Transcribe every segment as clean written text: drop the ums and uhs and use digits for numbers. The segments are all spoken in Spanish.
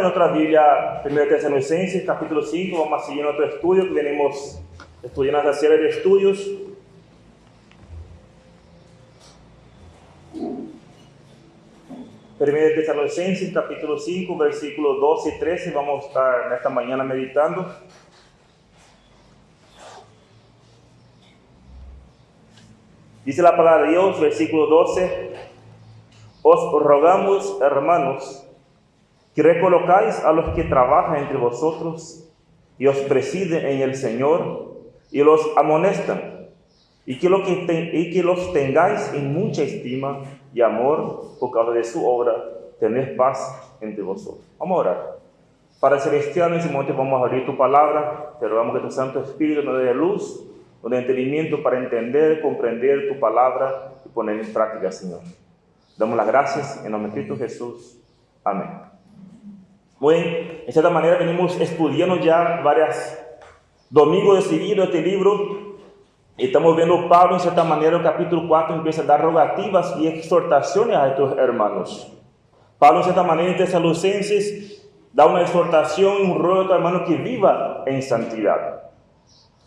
nuestra Biblia, 1 Tesalonicenses, capítulo 5, vamos a seguir nuestro estudio, que venimos estudiando esta serie de estudios. Primero de Tesalonicenses, capítulo 5, versículos 12 y 13, vamos a estar esta mañana meditando. Dice la palabra de Dios, versículo 12: Os rogamos, hermanos, que recolocáis a los que trabajan entre vosotros y os presiden en el Señor y los amonestan, y que los tengáis en mucha estima y amor por causa de su obra, tened paz entre vosotros. Vamos a orar. Padre Celestial, en este momento vamos a abrir tu palabra, te rogamos que tu Santo Espíritu nos dé luz, nos dé entendimiento para entender, comprender tu palabra y poner en práctica, Señor. Damos las gracias en nombre de Cristo Jesús. Amén. Bueno, de cierta manera venimos estudiando ya varios domingos de seguido este libro. Y estamos viendo Pablo, en cierta manera, el capítulo 4 empieza a dar rogativas y exhortaciones a estos hermanos. Pablo, en cierta manera, en Tesalonicenses, da una exhortación y un ruego a estos hermanos que viva en santidad.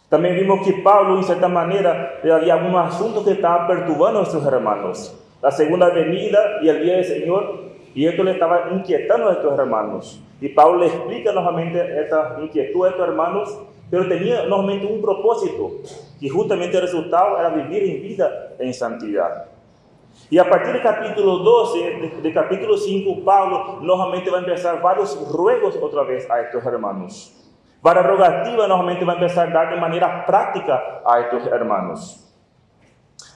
También vimos que Pablo, en cierta manera, había algunos asuntos que estaban perturbando a estos hermanos. La segunda venida y el día del Señor, y esto le estaba inquietando a estos hermanos. Y Pablo le explica nuevamente esta inquietud a estos hermanos, pero tenía nuevamente un propósito, y justamente el resultado era vivir en vida en santidad. Y a partir del capítulo 12, del capítulo 5, Pablo nuevamente va a empezar varios ruegos otra vez a estos hermanos. Varias rogativas nuevamente va a empezar a dar de manera práctica a estos hermanos.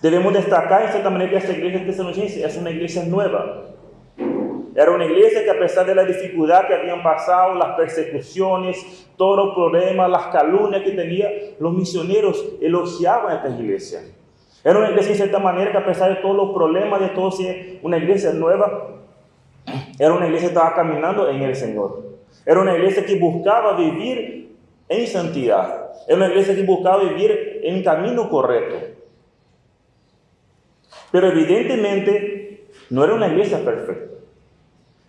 Debemos destacar en cierta manera que esta iglesia de Tesalonicenses es una iglesia nueva. Era una iglesia que, a pesar de la dificultad que habían pasado, las persecuciones, todos los problemas, las calumnias que tenía, los misioneros elogiaban a esta iglesia. Era una iglesia en cierta manera que, a pesar de todos los problemas, de todo ser una iglesia nueva, era una iglesia que estaba caminando en el Señor. Era una iglesia que buscaba vivir en santidad. Era una iglesia que buscaba vivir en el camino correcto. Pero evidentemente no era una iglesia perfecta.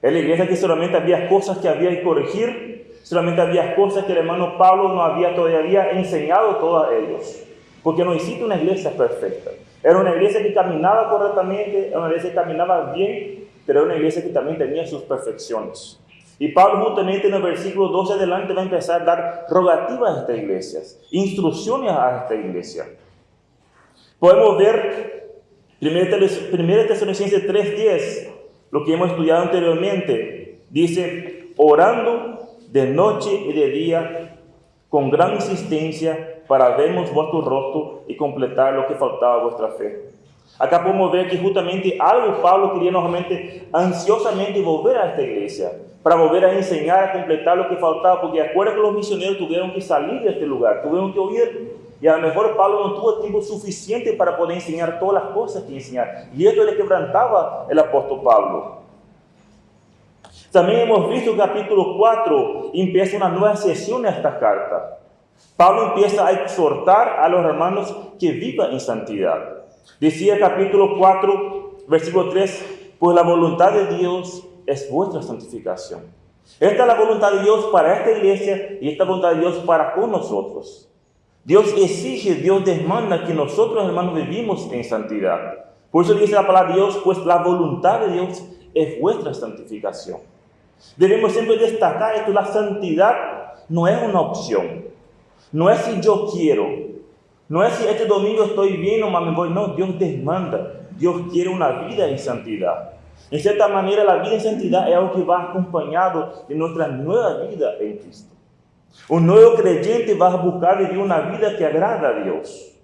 Era la iglesia que solamente había cosas que había que corregir, solamente había cosas que el hermano Pablo no había todavía enseñado a todos ellos. Porque no existe una iglesia perfecta. Era una iglesia que caminaba correctamente, era una iglesia que caminaba bien, pero era una iglesia que también tenía sus perfecciones. Y Pablo justamente en el versículo 12 adelante va a empezar a dar rogativas a estas iglesias, instrucciones a esta iglesia. Podemos ver 1 Tesalonicenses 3:10, lo que hemos estudiado anteriormente. Dice: orando de noche y de día con gran insistencia para vernos vuestro rostro y completar lo que faltaba a vuestra fe. Acá podemos ver que justamente algo Pablo quería nuevamente ansiosamente volver a esta iglesia, para volver a enseñar, a completar lo que faltaba, porque acuérdense que los misioneros tuvieron que salir de este lugar, tuvieron que huir, y a lo mejor Pablo no tuvo tiempo suficiente para poder enseñar todas las cosas que enseñar, y esto le quebrantaba el apóstol Pablo. También hemos visto el capítulo 4, empieza una nueva sesión a esta carta. Pablo empieza a exhortar a los hermanos que vivan en santidad. Decía el capítulo 4, versículo 3, pues la voluntad de Dios es vuestra santificación. Esta es la voluntad de Dios para esta iglesia y esta voluntad de Dios para con nosotros. Dios exige, Dios demanda que nosotros, hermanos, vivimos en santidad. Por eso dice la palabra de Dios, pues la voluntad de Dios es vuestra santificación. Debemos siempre destacar esto: la santidad no es una opción. No es si yo quiero. No es si este domingo estoy bien o me voy. No, Dios demanda. Dios quiere una vida en santidad. En cierta manera, la vida en santidad es algo que va acompañado de nuestra nueva vida en Cristo. Un nuevo creyente va a buscar vivir una vida que agrada a Dios.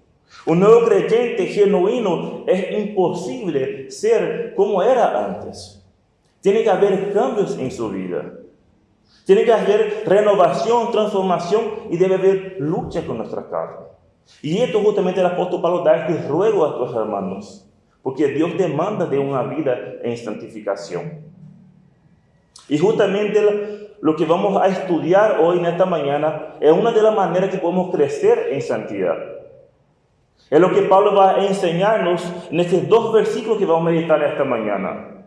Un nuevo creyente genuino es imposible ser como era antes. Tiene que haber cambios en su vida. Tiene que haber renovación, transformación, y debe haber lucha con nuestra carne. Y esto justamente el apóstol Pablo da este ruego a estos hermanos, porque Dios demanda de una vida en santificación. Y justamente lo que vamos a estudiar hoy en esta mañana es una de las maneras que podemos crecer en santidad. Es lo que Pablo va a enseñarnos en estos dos versículos que vamos a meditar esta mañana.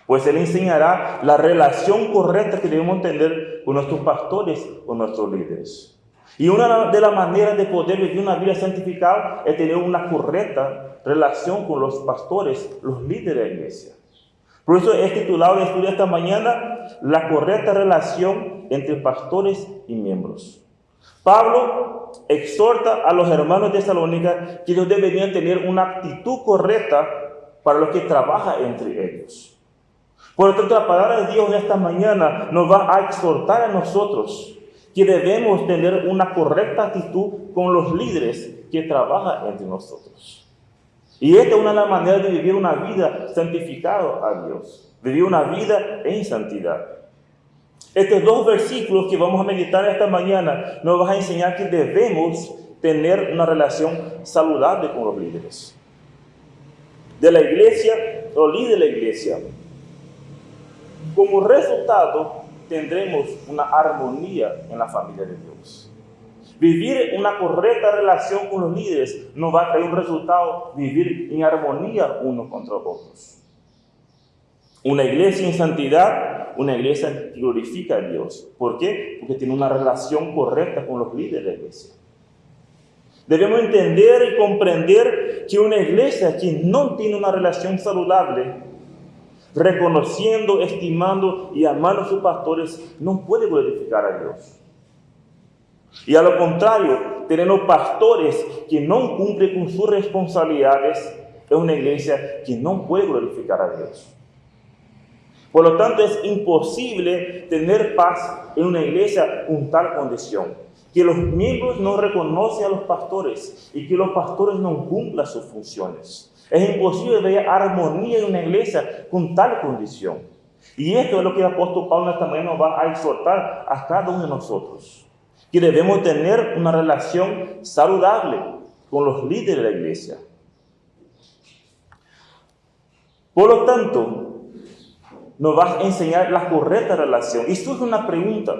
pues Él enseñará la relación correcta que debemos tener con nuestros pastores o nuestros líderes. Y una de las maneras de poder vivir una vida santificada es tener una correcta relación con los pastores, los líderes de la iglesia. Por eso es titulado de estudio esta mañana, la correcta relación entre pastores y miembros. Pablo exhorta a los hermanos de Tesalónica que ellos deberían tener una actitud correcta para los que trabajan entre ellos. Por lo tanto, la palabra de Dios esta mañana nos va a exhortar a nosotros que debemos tener una correcta actitud con los líderes que trabajan entre nosotros. Y esta es una de las maneras de vivir una vida santificada a Dios, vivir una vida en santidad. Estos dos versículos que vamos a meditar esta mañana nos van a enseñar que debemos tener una relación saludable con los líderes de la iglesia, los líderes de la iglesia. Como resultado, tendremos una armonía en la familia de Dios. Vivir una correcta relación con los líderes nos va a traer un resultado, vivir en armonía unos contra otros. Una iglesia en santidad, una iglesia que glorifica a Dios. ¿Por qué? Porque tiene una relación correcta con los líderes de la iglesia. Debemos entender y comprender que una iglesia que no tiene una relación saludable, reconociendo, estimando y amando a sus pastores, no puede glorificar a Dios. Y a lo contrario, tenemos pastores que no cumplen con sus responsabilidades, es una iglesia que no puede glorificar a Dios. Por lo tanto, es imposible tener paz en una iglesia con tal condición, que los miembros no reconocen a los pastores y que los pastores no cumplan sus funciones. Es imposible ver armonía en una iglesia con tal condición. Y esto es lo que el apóstol Pablo esta mañana nos va a exhortar a cada uno de nosotros, que debemos tener una relación saludable con los líderes de la iglesia. Por lo tanto, nos va a enseñar la correcta relación. Y surge una pregunta: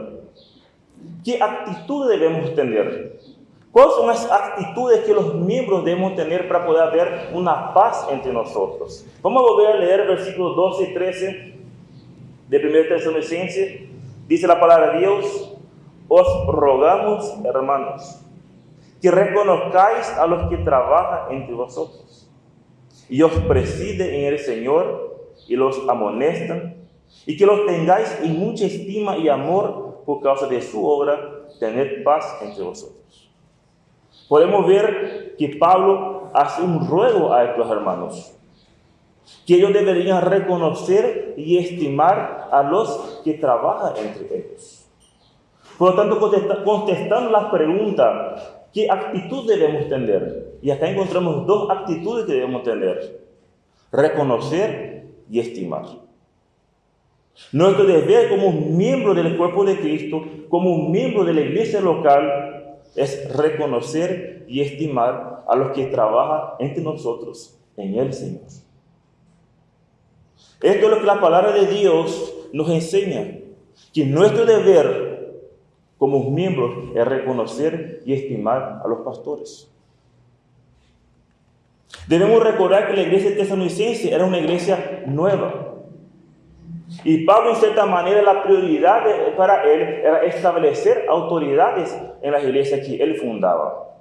¿qué actitud debemos tener? ¿Cuáles son las actitudes que los miembros debemos tener para poder haber una paz entre nosotros? Vamos a volver a leer versículos 12 y 13 de 1 Tesalonicenses. Dice la palabra de Dios: os rogamos, hermanos, que reconozcáis a los que trabajan entre vosotros y os presiden en el Señor y los amonestan, y que los tengáis en mucha estima y amor por causa de su obra, tener paz entre vosotros. Podemos ver que Pablo hace un ruego a estos hermanos, que ellos deberían reconocer y estimar a los que trabajan entre ellos. Por lo tanto, contestando la pregunta, ¿qué actitud debemos tener? Y acá encontramos dos actitudes que debemos tener: reconocer y estimar. Nuestro deber como miembro del cuerpo de Cristo, como miembro de la iglesia local, es reconocer y estimar a los que trabajan entre nosotros en el Señor. Esto es lo que la palabra de Dios nos enseña, que nuestro deber como miembros es reconocer y estimar a los pastores. Debemos recordar que la iglesia tesalonicense era una iglesia nueva. Y Pablo, en cierta manera, la prioridad para él era establecer autoridades en las iglesias que él fundaba.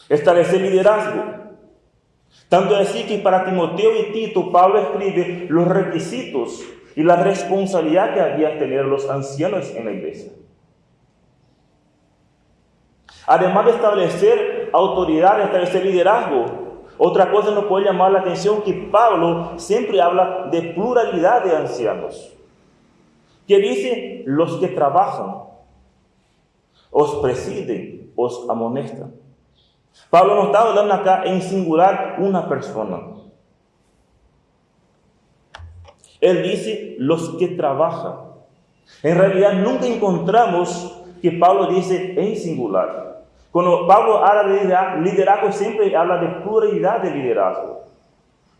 Establecer liderazgo. Tanto así que para Timoteo y Tito, Pablo escribe los requisitos y la responsabilidad que había que tener los ancianos en la iglesia. Además de establecer autoridad, establecer liderazgo, otra cosa nos puede llamar la atención, que Pablo siempre habla de pluralidad de ancianos. Que dice: los que trabajan, os presiden, os amonestan. Pablo no está hablando acá en singular una persona. Él dice los que trabajan. En realidad nunca encontramos que Pablo dice en singular. Cuando Pablo habla de liderazgo, siempre habla de pluralidad de liderazgo,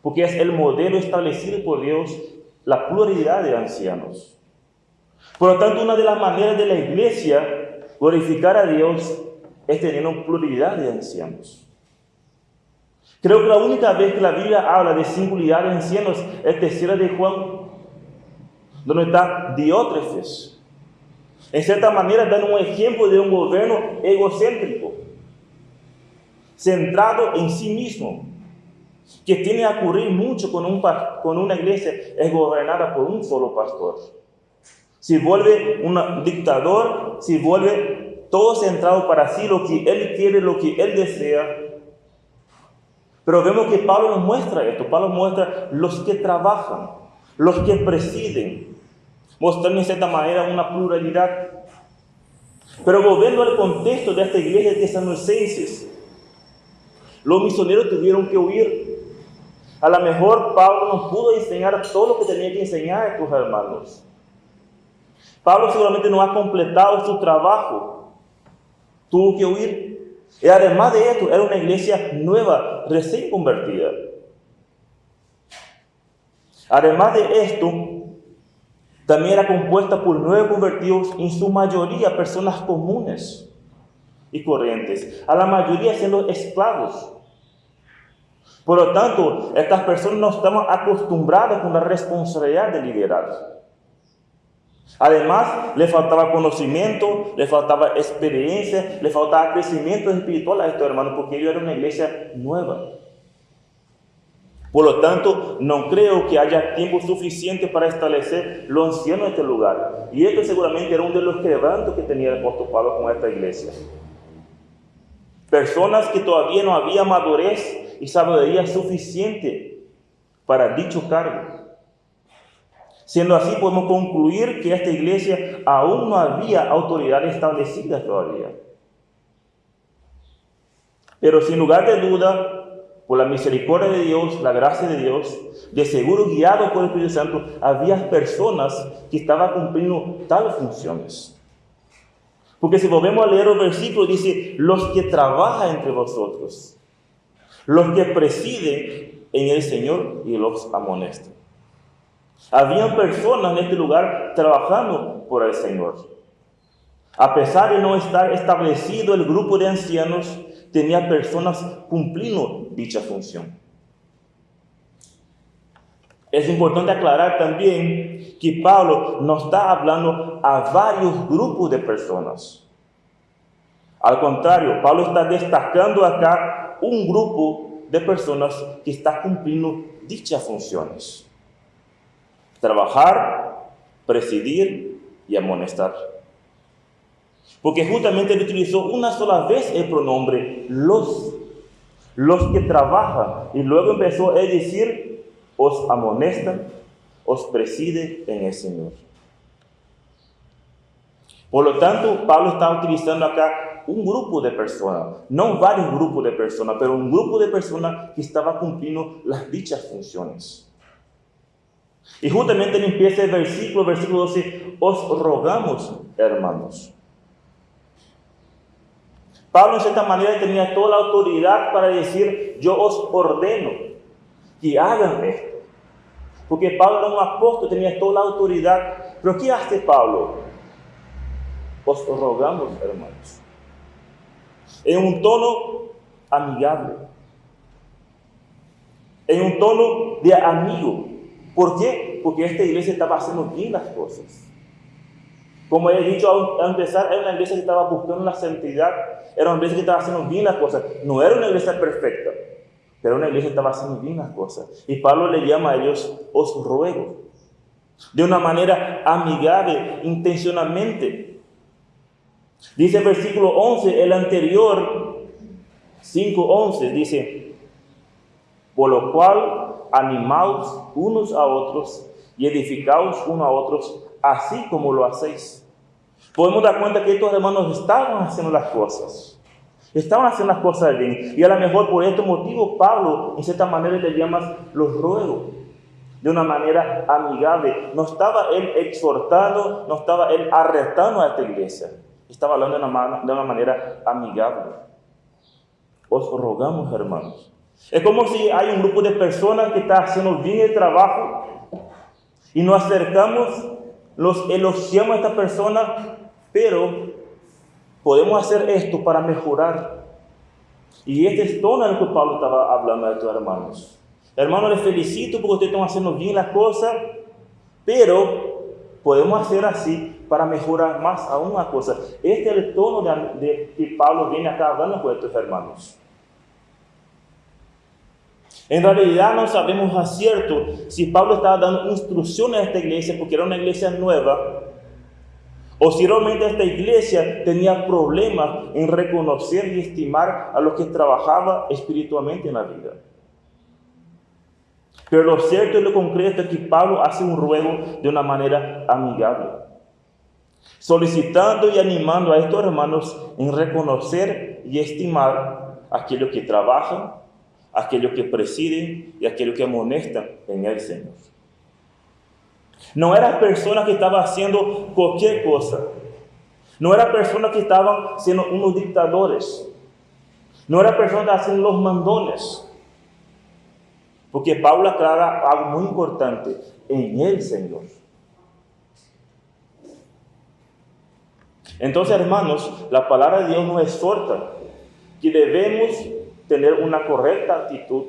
porque es el modelo establecido por Dios, la pluralidad de ancianos. Por lo tanto, una de las maneras de la iglesia glorificar a Dios es tener una pluralidad de ancianos. Creo que la única vez que la Biblia habla de singularidad de ancianos es 3 de Juan, donde está Diótrefes. En cierta manera dan un ejemplo de un gobierno egocéntrico, centrado en sí mismo, que tiene a ocurrir mucho con una iglesia es gobernada por un solo pastor. Se vuelve un dictador, se vuelve todo centrado para sí, lo que él quiere, lo que él desea. Pero vemos que Pablo nos muestra esto. Pablo muestra los que trabajan, los que presiden, mostrando en cierta manera una pluralidad. Pero volviendo al contexto de esta iglesia de tesalonicenses, los misioneros tuvieron que huir. A lo mejor Pablo no pudo enseñar todo lo que tenía que enseñar a estos hermanos. Pablo seguramente no ha completado su trabajo. Tuvo que huir. Y además de esto, era una iglesia nueva, recién convertida. Además de esto, también era compuesta por 9 convertidos, en su mayoría personas comunes y corrientes, a la mayoría siendo esclavos. Por lo tanto, estas personas no estaban acostumbradas con la responsabilidad de liderar. Además, le faltaba conocimiento, le faltaba experiencia, le faltaba crecimiento espiritual a estos hermanos, porque ellos eran una iglesia nueva. Por lo tanto, no creo que haya tiempo suficiente para establecer los ancianos de este lugar. Y esto seguramente era uno de los quebrantos que tenía el apóstol Pablo con esta iglesia. Personas que todavía no había madurez y sabiduría suficiente para dicho cargo. Siendo así, podemos concluir que esta iglesia aún no había autoridad establecida todavía. Pero sin lugar de duda, por la misericordia de Dios, la gracia de Dios, de seguro guiado por el Espíritu Santo, había personas que estaban cumpliendo tales funciones. Porque si volvemos a leer el versículo, dice, los que trabajan entre vosotros, los que presiden en el Señor y los amonestan. Habían personas en este lugar trabajando por el Señor. A pesar de no estar establecido el grupo de ancianos, tenía personas cumpliendo dicha función. Es importante aclarar también que Pablo no está hablando a varios grupos de personas. Al contrario, Pablo está destacando acá un grupo de personas que está cumpliendo dichas funciones. Trabajar, presidir y amonestar. Porque justamente él utilizó una sola vez el pronombre los que trabajan, y luego empezó a decir, os amonestan, os preside en el Señor. Por lo tanto, Pablo está utilizando acá un grupo de personas, no varios grupos de personas, pero un grupo de personas que estaba cumpliendo las dichas funciones. Y justamente empieza el versículo 12, os rogamos, hermanos. Pablo en cierta manera tenía toda la autoridad para decir, yo os ordeno que hagan esto. Porque Pablo era un apóstol, tenía toda la autoridad. Pero ¿qué hace Pablo? Os rogamos, hermanos. En un tono amigable. En un tono de amigo. ¿Por qué? Porque esta iglesia estaba haciendo bien las cosas. Como he dicho al empezar, era una iglesia que estaba buscando la santidad, era una iglesia que estaba haciendo bien las cosas. No era una iglesia perfecta, pero una iglesia que estaba haciendo bien las cosas. Y Pablo le llama a ellos, os ruego, de una manera amigable, intencionalmente. Dice el versículo 11, el anterior, 5:11, dice, por lo cual animaos unos a otros y edificaos unos a otros, así como lo hacéis. Podemos dar cuenta que estos hermanos estaban haciendo las cosas. Estaban haciendo las cosas bien. Y a lo mejor por este motivo Pablo, en cierta manera, le llama los ruegos. De una manera amigable. No estaba él exhortando, no estaba él arrestando a esta iglesia. Estaba hablando de una manera amigable. Os rogamos, hermanos. Es como si hay un grupo de personas que está haciendo bien el trabajo y nos acercamos, los elogiamos a esta persona, pero podemos hacer esto para mejorar. Y este es todo lo que Pablo estaba hablando a estos hermanos. Hermanos, les felicito porque ustedes están haciendo bien las cosas, pero podemos hacer así para mejorar más aún la cosa. Este es el tono de que Pablo viene acá hablando con estos hermanos. En realidad no sabemos a cierto si Pablo estaba dando instrucciones a esta iglesia porque era una iglesia nueva, o si realmente esta iglesia tenía problemas en reconocer y estimar a los que trabajaban espiritualmente en la vida. Pero lo cierto y lo concreto es que Pablo hace un ruego de una manera amigable, solicitando y animando a estos hermanos en reconocer y estimar a aquellos que trabajan, a aquellos que presiden y a aquellos que amonestan en el Señor. No eran personas que estaban haciendo cualquier cosa. No eran personas que estaban siendo unos dictadores. No eran personas que hacían los mandones. Porque Pablo aclara algo muy importante: en el Señor. Entonces, hermanos, la palabra de Dios nos exhorta que debemos tener una correcta actitud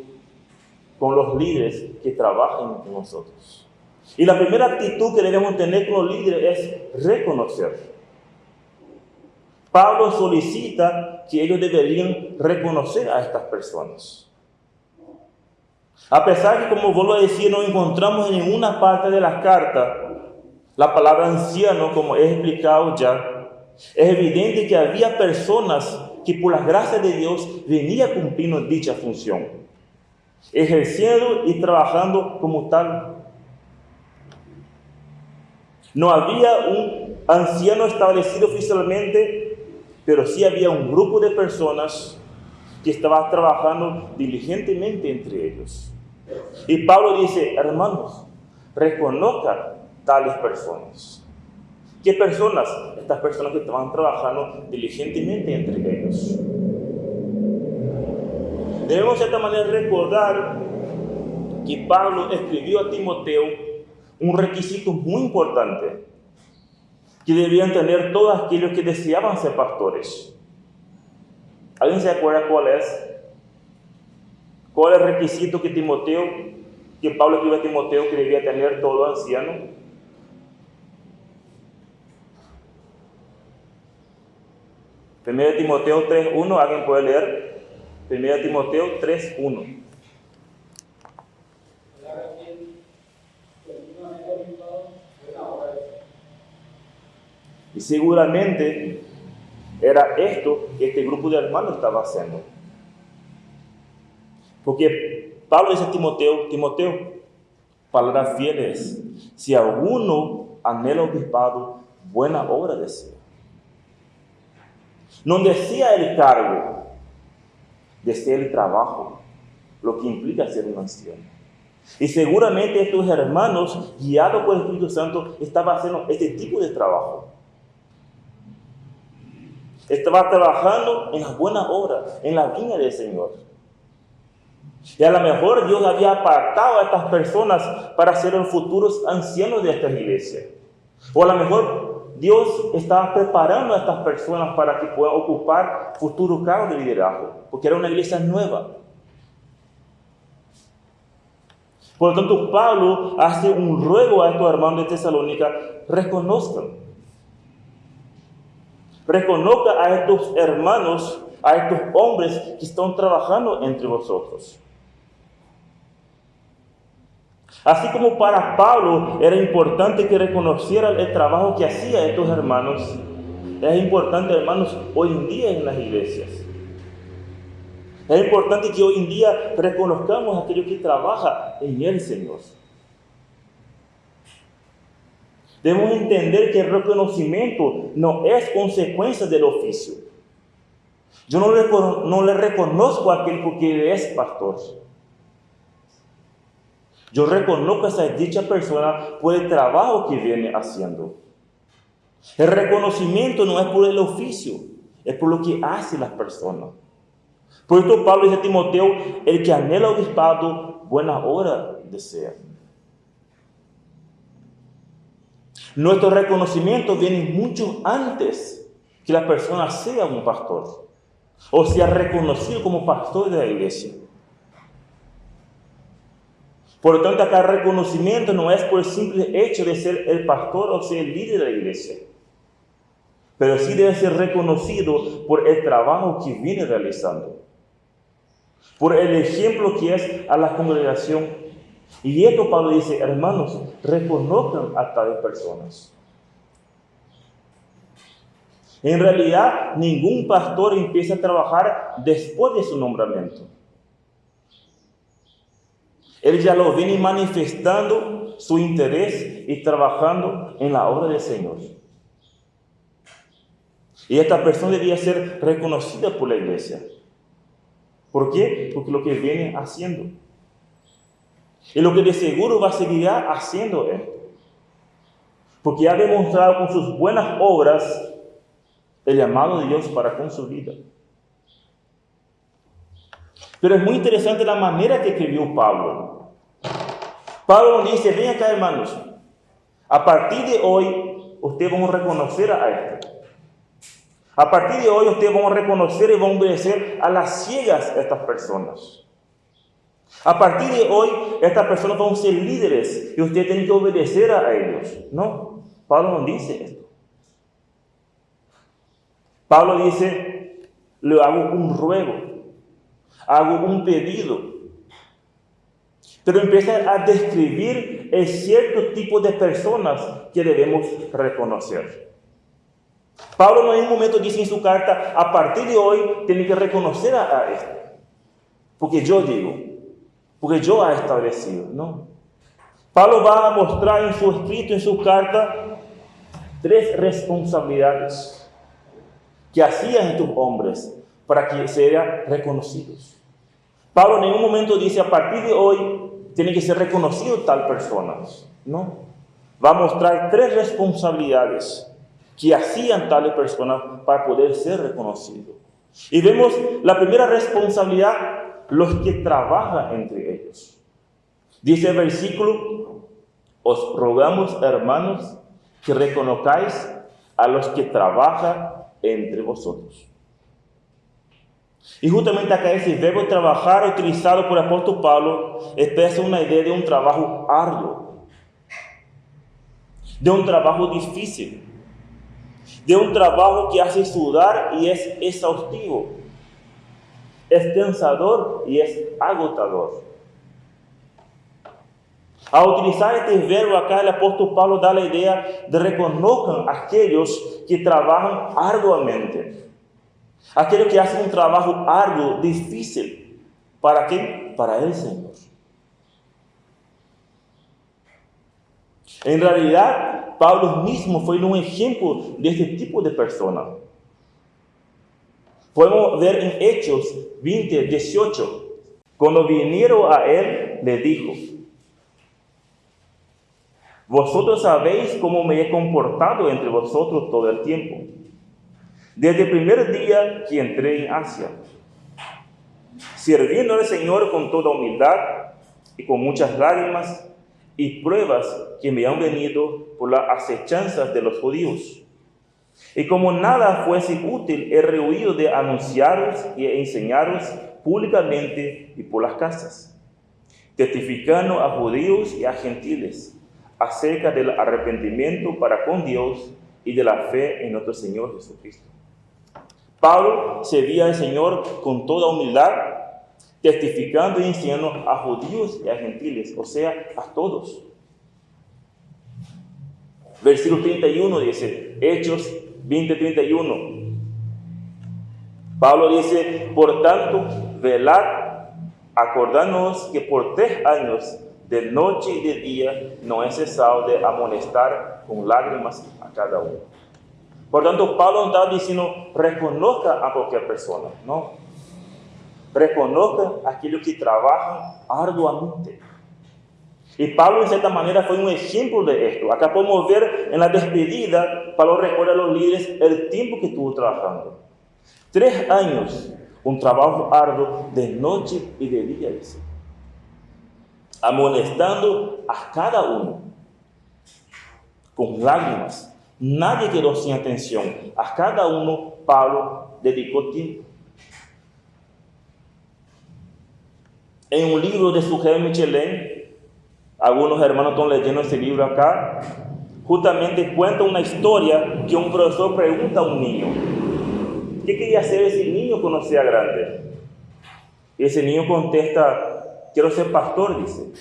con los líderes que trabajan con nosotros. Y la primera actitud que debemos tener con los líderes es reconocer. Pablo solicita que ellos deberían reconocer a estas personas. A pesar que, como vuelvo a decir, no encontramos en ninguna parte de la carta la palabra anciano, como he explicado ya, es evidente que había personas que por las gracias de Dios venían cumpliendo dicha función, ejerciendo y trabajando como tal. No había un anciano establecido oficialmente, pero sí había un grupo de personas que estaban trabajando diligentemente entre ellos. Y Pablo dice: hermanos, reconozcan tales personas. ¿Qué personas? Estas personas que estaban trabajando diligentemente entre ellos. Debemos de esta manera recordar que Pablo escribió a Timoteo un requisito muy importante que debían tener todos aquellos que deseaban ser pastores. ¿Alguien se acuerda cuál es? ¿Cuál es el requisito que Pablo escribió a Timoteo que debía tener todo anciano? Primero Timoteo 3:1, ¿alguien puede leer? Primero Timoteo 3:1. Y seguramente era esto que este grupo de hermanos estaba haciendo. Porque Pablo dice a Timoteo, palabras fieles: si alguno anhela obispado, buena obra desea. No desea el cargo, desea el trabajo, lo que implica ser un anciano. Y seguramente estos hermanos, guiados por el Espíritu Santo, estaban haciendo este tipo de trabajo. Estaban trabajando en la buena obra, en la viña del Señor. Y a lo mejor Dios había apartado a estas personas para ser los futuros ancianos de esta iglesia. O a lo mejor Dios estaba preparando a estas personas para que puedan ocupar futuros cargos de liderazgo, porque era una iglesia nueva. Por lo tanto, Pablo hace un ruego a estos hermanos de Tesalónica: reconozcan a estos hermanos, a estos hombres que están trabajando entre vosotros. Así como para Pablo era importante que reconocieran el trabajo que hacían estos hermanos, es importante, hermanos, hoy en día en las iglesias. Es importante que hoy en día reconozcamos a aquellos que trabajan en el Señor. Debemos entender que el reconocimiento no es consecuencia del oficio. Yo no le reconozco a aquel porque es pastor. Yo reconozco a esa dicha persona por el trabajo que viene haciendo. El reconocimiento no es por el oficio, es por lo que hacen las personas. Por esto Pablo dice a Timoteo: el que anhela obispado, buena obra desea. Nuestro reconocimiento viene mucho antes que la persona sea un pastor o sea reconocido como pastor de la iglesia. Por lo tanto, acá el reconocimiento no es por el simple hecho de ser el pastor o ser el líder de la iglesia, pero sí debe ser reconocido por el trabajo que viene realizando, por el ejemplo que es a la congregación. Y esto Pablo dice, hermanos, reconozcan a tales personas. En realidad, ningún pastor empieza a trabajar después de su nombramiento. Él ya lo viene manifestando su interés y trabajando en la obra del Señor. Y esta persona debía ser reconocida por la iglesia. ¿Por qué? Porque lo que viene haciendo. Y lo que de seguro va a seguir haciendo esto. Porque ha demostrado con sus buenas obras el llamado de Dios para con su vida. Pero es muy interesante la manera que escribió Pablo. Pablo dice, ven acá hermanos, a partir de hoy ustedes van a reconocer a esto. A partir de hoy ustedes van a reconocer y van a obedecer a las ciegas a estas personas. A partir de hoy estas personas van a ser líderes y ustedes tienen que obedecer a ellos. No, Pablo no dice esto. Pablo dice, le hago un ruego, hago un pedido. Pero empieza a describir el cierto tipo de personas que debemos reconocer. Pablo en un momento dice en su carta, a partir de hoy tienen que reconocer a esto. Porque yo digo, porque yo he establecido, ¿no? Pablo va a mostrar en su escrito, en su carta, 3 responsabilidades que hacían estos hombres para que sean reconocidos. Pablo en ningún momento dice, a partir de hoy tiene que ser reconocido tal persona. No. Va a mostrar 3 responsabilidades que hacían tales personas para poder ser reconocidos. Y vemos la primera responsabilidad, los que trabajan entre ellos. Dice el versículo, os rogamos, hermanos, que reconozcáis a los que trabajan entre vosotros. Y justamente acá ese verbo trabajar utilizado por el apóstol Pablo expresa una idea de un trabajo arduo, de un trabajo difícil, de un trabajo que hace sudar y es exhaustivo, es cansador y es agotador. Al utilizar este verbo acá, el apóstol Pablo da la idea de reconozcan a aquellos que trabajan arduamente, aquellos que hacen un trabajo arduo, difícil. ¿Para qué? Para el Señor. En realidad, Pablo mismo fue un ejemplo de este tipo de persona. Podemos ver en Hechos 20, 18, cuando vinieron a él, le dijo, vosotros sabéis cómo me he comportado entre vosotros todo el tiempo, desde el primer día que entré en Asia, sirviendo al Señor con toda humildad y con muchas lágrimas y pruebas que me han venido por las acechanzas de los judíos. Y como nada fuese útil, he rehuido de anunciaros y enseñaros públicamente y por las casas, testificando a judíos y a gentiles acerca del arrepentimiento para con Dios y de la fe en nuestro Señor Jesucristo. Pablo servía al Señor con toda humildad, testificando y enseñando a judíos y a gentiles, o sea, a todos. Versículo 31 dice, Hechos 20:31. Pablo dice, por tanto, velad, acordándoos que por 3 años, de noche y de día, no he cesado de amonestar con lágrimas a cada uno. Por tanto, Pablo no está diciendo, reconozca a cualquier persona, no. Reconozca a aquellos que trabajan arduamente. Y Pablo, en cierta manera, fue un ejemplo de esto. Acá podemos ver en la despedida, Pablo recuerda a los líderes el tiempo que estuvo trabajando. 3 años, un trabajo arduo de noche y de día, dice. Amonestando a cada uno con lágrimas. Nadie quedó sin atención. A cada uno Pablo dedicó tiempo. En un libro de Sugel Michelin, Algunos hermanos están leyendo este libro acá. Justamente cuenta una historia que un profesor pregunta a un niño: ¿qué quería hacer ese niño cuando sea grande? Y ese niño contesta: quiero ser pastor, dice.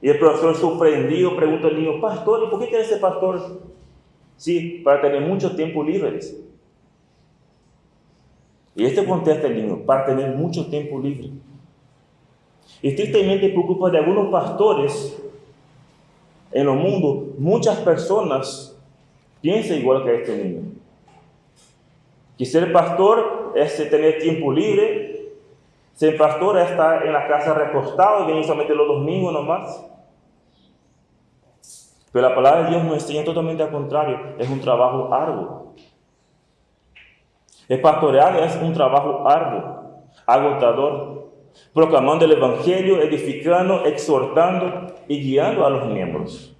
Y el profesor, sorprendido, pregunta al niño: pastor, ¿y por qué quieres ser pastor? Sí, para tener mucho tiempo libre, dice. Y este contesta el niño: para tener mucho tiempo libre. Y tristemente, por culpa de algunos pastores en el mundo, muchas personas piensan igual que este niño. Que ser pastor es tener tiempo libre, ser pastor es estar en la casa recostado y venir solamente los domingos nomás. Pero la palabra de Dios nos enseña totalmente al contrario, es un trabajo arduo. El pastoreado es un trabajo arduo, agotador, proclamando el Evangelio, edificando, exhortando y guiando a los miembros.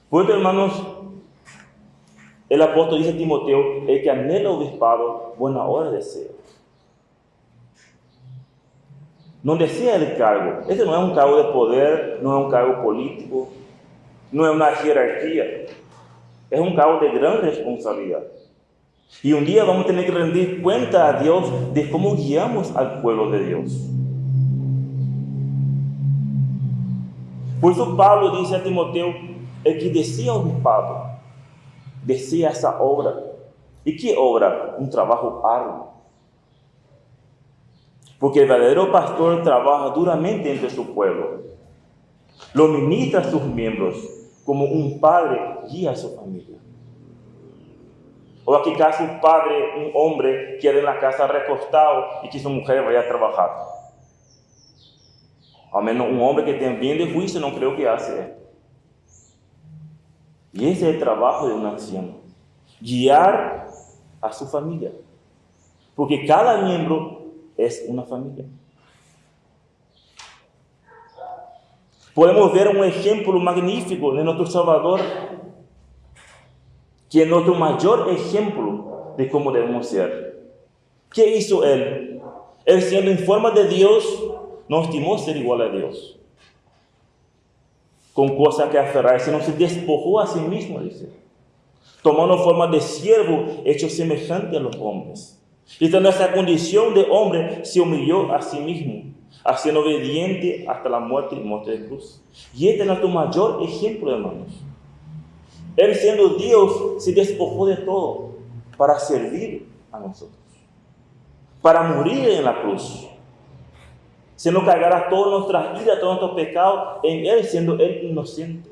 Pues, hermanos, el apóstol dice a Timoteo: el que anhela obispado, buena hora desea. No desea el cargo. Este no es un cargo de poder, no es un cargo político, no es una jerarquía. Es un cargo de gran responsabilidad. Y un día vamos a tener que rendir cuenta a Dios de cómo guiamos al pueblo de Dios. Por eso Pablo dice a Timoteo: el que desea obispado, desea esa obra. ¿Y qué obra? Un trabajo arduo. Porque el verdadero pastor trabaja duramente entre su pueblo. Lo ministra a sus miembros como un padre guía a su familia. O aquí caso un padre, un hombre, queda en la casa recostado y que su mujer vaya a trabajar. Al menos un hombre que tenga bien de juicio no creo que hace esto. Y ese es el trabajo de un anciano: guiar a su familia. Porque cada miembro es una familia. Podemos ver un ejemplo magnífico de nuestro Salvador, que es nuestro mayor ejemplo de cómo debemos ser. ¿Qué hizo Él? Él, siendo en forma de Dios, no estimó ser igual a Dios, con cosas que aferrarse, no se despojó a sí mismo, dice, tomando forma de siervo, hecho semejante a los hombres. Y en esa condición de hombre se humilló a sí mismo, haciendo obediente hasta la muerte y muerte de cruz. Y este es nuestro mayor ejemplo, hermanos. Él, siendo Dios, se despojó de todo para servir a nosotros, para morir en la cruz, siendo cargada todas nuestras iras, todos nuestros pecados en Él, siendo Él inocente.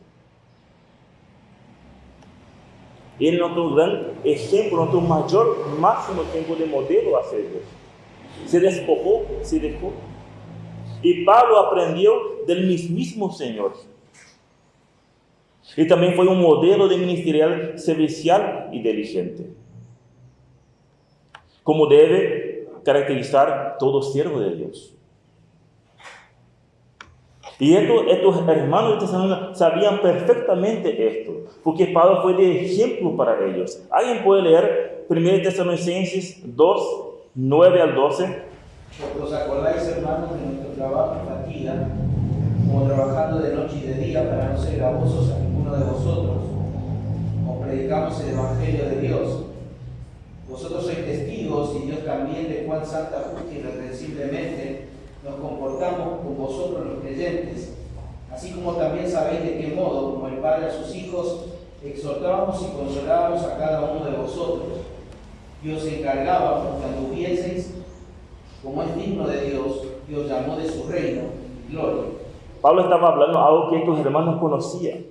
Y Él es nuestro gran ejemplo, nuestro mayor, máximo ejemplo de modelo a ser Dios. Se despojó, se dejó. Y Pablo aprendió del mismísimo Señor. Y también fue un modelo de ministerial servicial y diligente, como debe caracterizar todo siervo de Dios. Y estos hermanos de Tesalónica sabían perfectamente esto, porque Pablo fue de ejemplo para ellos. ¿Alguien puede leer 1 Tesalonicenses 2, 9 al 12? ¿Os acordáis, hermanos, de nuestro trabajo y fatiga, como trabajando de noche y de día para no ser gravosos a ninguno de vosotros? Os predicamos el Evangelio de Dios. Vosotros sois testigos, y Dios también, de cuán santa, justa y irreprensiblemente nos comportamos con vosotros los creyentes, así como también sabéis de qué modo, como el Padre a sus hijos, exhortábamos y consolábamos a cada uno de vosotros, y os encargábamos que anduvieseis como es digno de Dios, que os llamó de su reino y gloria. Pablo estaba hablando de algo que estos hermanos conocían,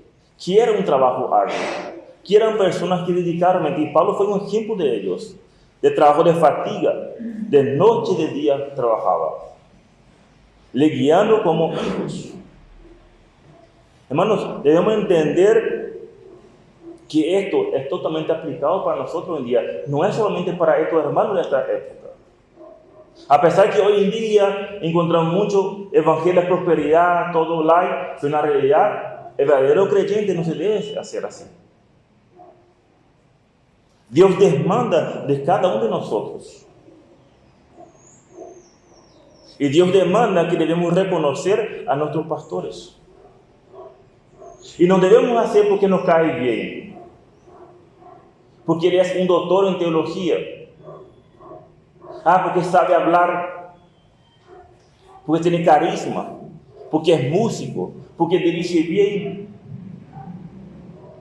que era un trabajo arduo, que eran personas que dedicaron, y Pablo fue un ejemplo de ellos, de trabajo de fatiga, de noche y de día trabajaba, le guiando como hijos. Hermanos, debemos entender que esto es totalmente aplicado para nosotros hoy en día, no es solamente para estos hermanos de esta época. A pesar que hoy en día encontramos mucho evangelio de prosperidad, todo light, pero en la realidad el verdadero creyente no se debe hacer así. Dios demanda de cada uno de nosotros Y Dios demanda que debemos reconocer a nuestros pastores. Y no debemos hacer porque nos cae bien, porque él es un doctor en teología, porque sabe hablar, porque tiene carisma, porque es músico, porque dirige bien,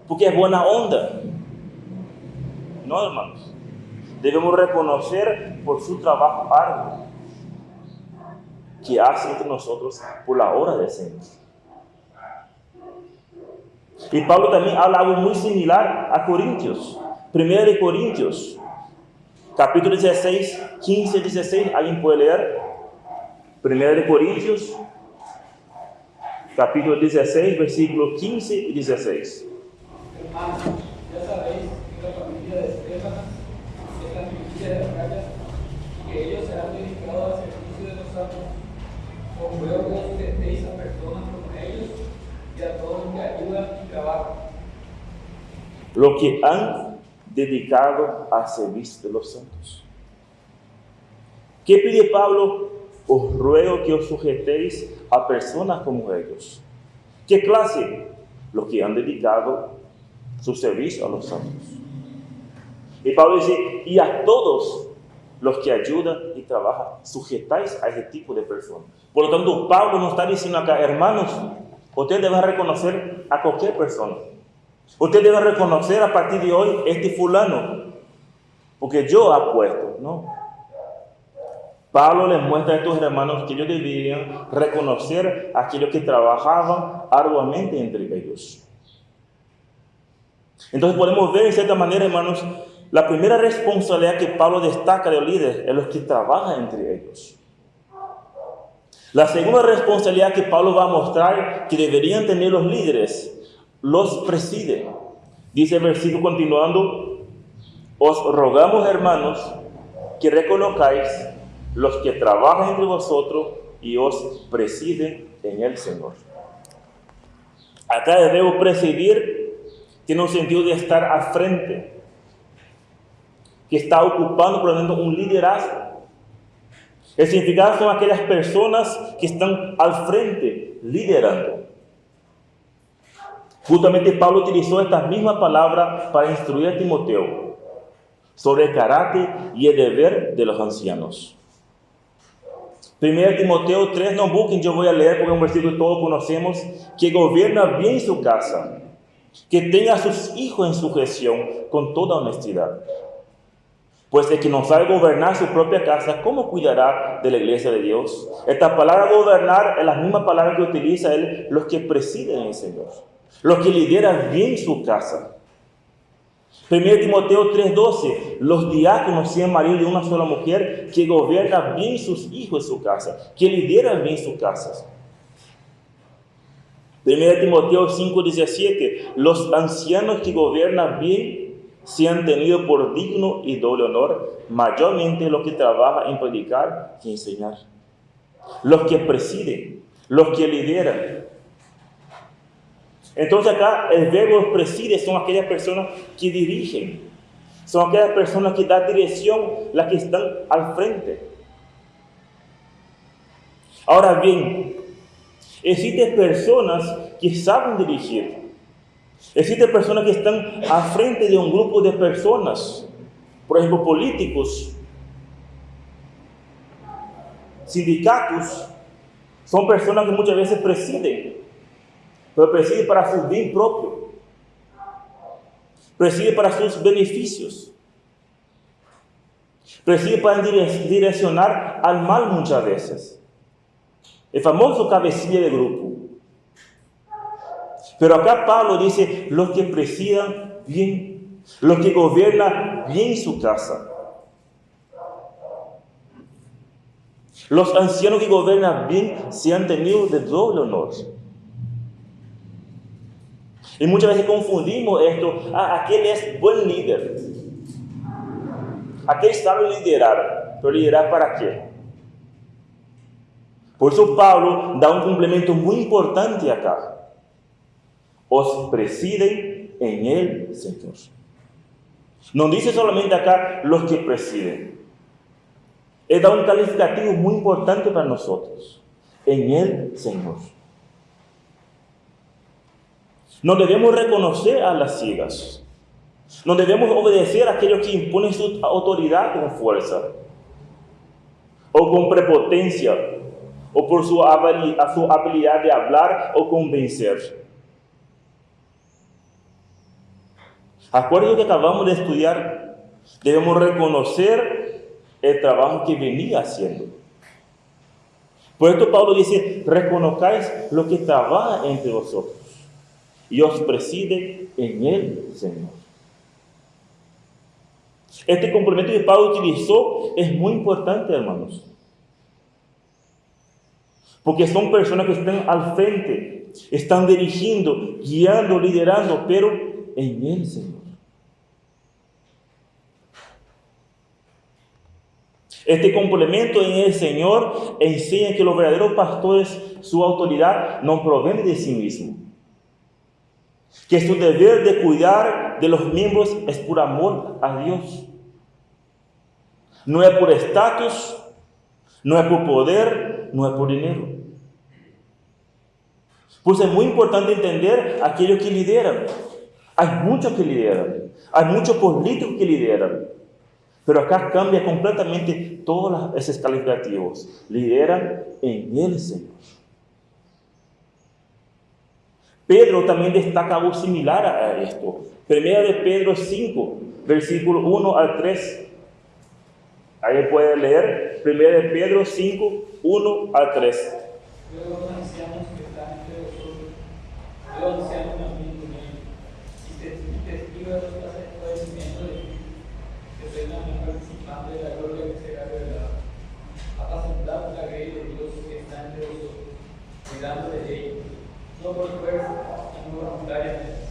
porque es buena onda. No, hermanos, debemos reconocer por su trabajo arduo que hace entre nosotros por la obra del Señor. Y Pablo también habla algo muy similar a Corintios. 1 de Corintios, capítulo 16, 15, 16. ¿Alguien puede leer? 1 de Corintios, capítulo 16, versículos 15 y 16. Hermanos, ya sabéis que la familia de Estefanas es la familia de Acaya, que ellos serán dedicados al servicio de los santos. Os ruego que os prestéis a personas como ellos y a todos los que ayudan y trabajan. Lo que han dedicado al servicio de los santos. ¿Qué pide Pablo? Os ruego que os sujetéis a personas como ellos. ¿Qué clase? Los que han dedicado su servicio a los santos. Y Pablo dice, y a todos los que ayudan y trabajan, sujetáis a ese tipo de personas. Por lo tanto, Pablo nos está diciendo acá, hermanos, ustedes deben reconocer a cualquier persona. Ustedes deben reconocer a partir de hoy este fulano, porque yo apuesto, ¿no? Pablo les muestra a estos hermanos que ellos deberían reconocer a aquellos que trabajaban arduamente entre ellos. Entonces podemos ver en cierta manera, hermanos, la primera responsabilidad que Pablo destaca de los líderes es los que trabajan entre ellos. La segunda responsabilidad que Pablo va a mostrar que deberían tener los líderes, los preside. Dice el versículo continuando, os rogamos, hermanos, que reconozcáis los que trabajan entre vosotros y os presiden en el Señor. Acá el verbo presidir tiene un sentido de estar al frente, que está ocupando, por ejemplo, un liderazgo. El significado son aquellas personas que están al frente, liderando. Justamente Pablo utilizó esta misma palabra para instruir a Timoteo sobre el carácter y el deber de los ancianos. 1 Timoteo 3, no busquen, yo voy a leer porque es un versículo que todos conocemos, que gobierna bien su casa, que tenga a sus hijos en sujeción con toda honestidad. Pues el que no sabe gobernar su propia casa, ¿cómo cuidará de la iglesia de Dios? Esta palabra gobernar es la misma palabra que utiliza él, los que presiden el Señor, los que lideran bien su casa. 1 Timoteo 3:12, los diáconos sean maridos de una sola mujer, que gobiernan bien sus hijos en su casa, que lideran bien sus casas. 1 Timoteo 5:17, los ancianos que gobiernan bien sean tenidos por digno y doble honor, mayormente los que trabajan en predicar y enseñar. Los que presiden, los que lideran. Entonces acá el verbo preside son aquellas personas que dirigen, son aquellas personas que dan dirección, las que están al frente. Ahora bien, existen personas que saben dirigir. Existen personas que están al frente de un grupo de personas, por ejemplo, políticos, sindicatos, son personas que muchas veces presiden, pero preside para su bien propio, preside para sus beneficios, preside para direccionar al mal muchas veces. El famoso cabecilla de grupo. Pero acá Pablo dice, los que presidan bien, los que gobiernan bien su casa. Los ancianos que gobiernan bien se han tenido de doble honor. Y muchas veces confundimos esto. Aquel es buen líder. Aquel sabe liderar. ¿Pero liderar para qué? Por eso Pablo da un complemento muy importante acá. Os presiden en el Señor. No dice solamente acá los que presiden. Él da un calificativo muy importante para nosotros. En el Señor. No debemos reconocer a las ciegas. No debemos obedecer a aquellos que imponen su autoridad con fuerza, o con prepotencia, o por su habilidad de hablar o convencer. Acuerdo que acabamos de estudiar, debemos reconocer el trabajo que venía haciendo. Por esto Pablo dice, reconozcáis lo que trabaja entre vosotros y os preside en el Señor. Este complemento que Pablo utilizó es muy importante, hermanos. Porque son personas que están al frente, están dirigiendo, guiando, liderando, pero en el Señor. Este complemento en el Señor enseña que los verdaderos pastores, su autoridad no proviene de sí mismo. Que su deber de cuidar de los miembros es por amor a Dios. No es por estatus, no es por poder, no es por dinero. Pues es muy importante entender a aquellos que lideran. Hay muchos que lideran, hay muchos políticos que lideran. Pero acá cambia completamente todos esos calificativos. Lideran en el Señor. Pedro también destaca algo similar a esto. Primera de Pedro 5, versículo 1 al 3. Ahí puede leer. Primera de Pedro 5, 1 al 3. Luego los ancianos que están entre vosotros, los ancianos también con ellos, y testigos de los padecimientos de Cristo, que tengan un participante de la gloria que será revelada. Apacentad la grey de Dios que está entre vosotros, cuidando de ella, no por fuerza, sino voluntariamente,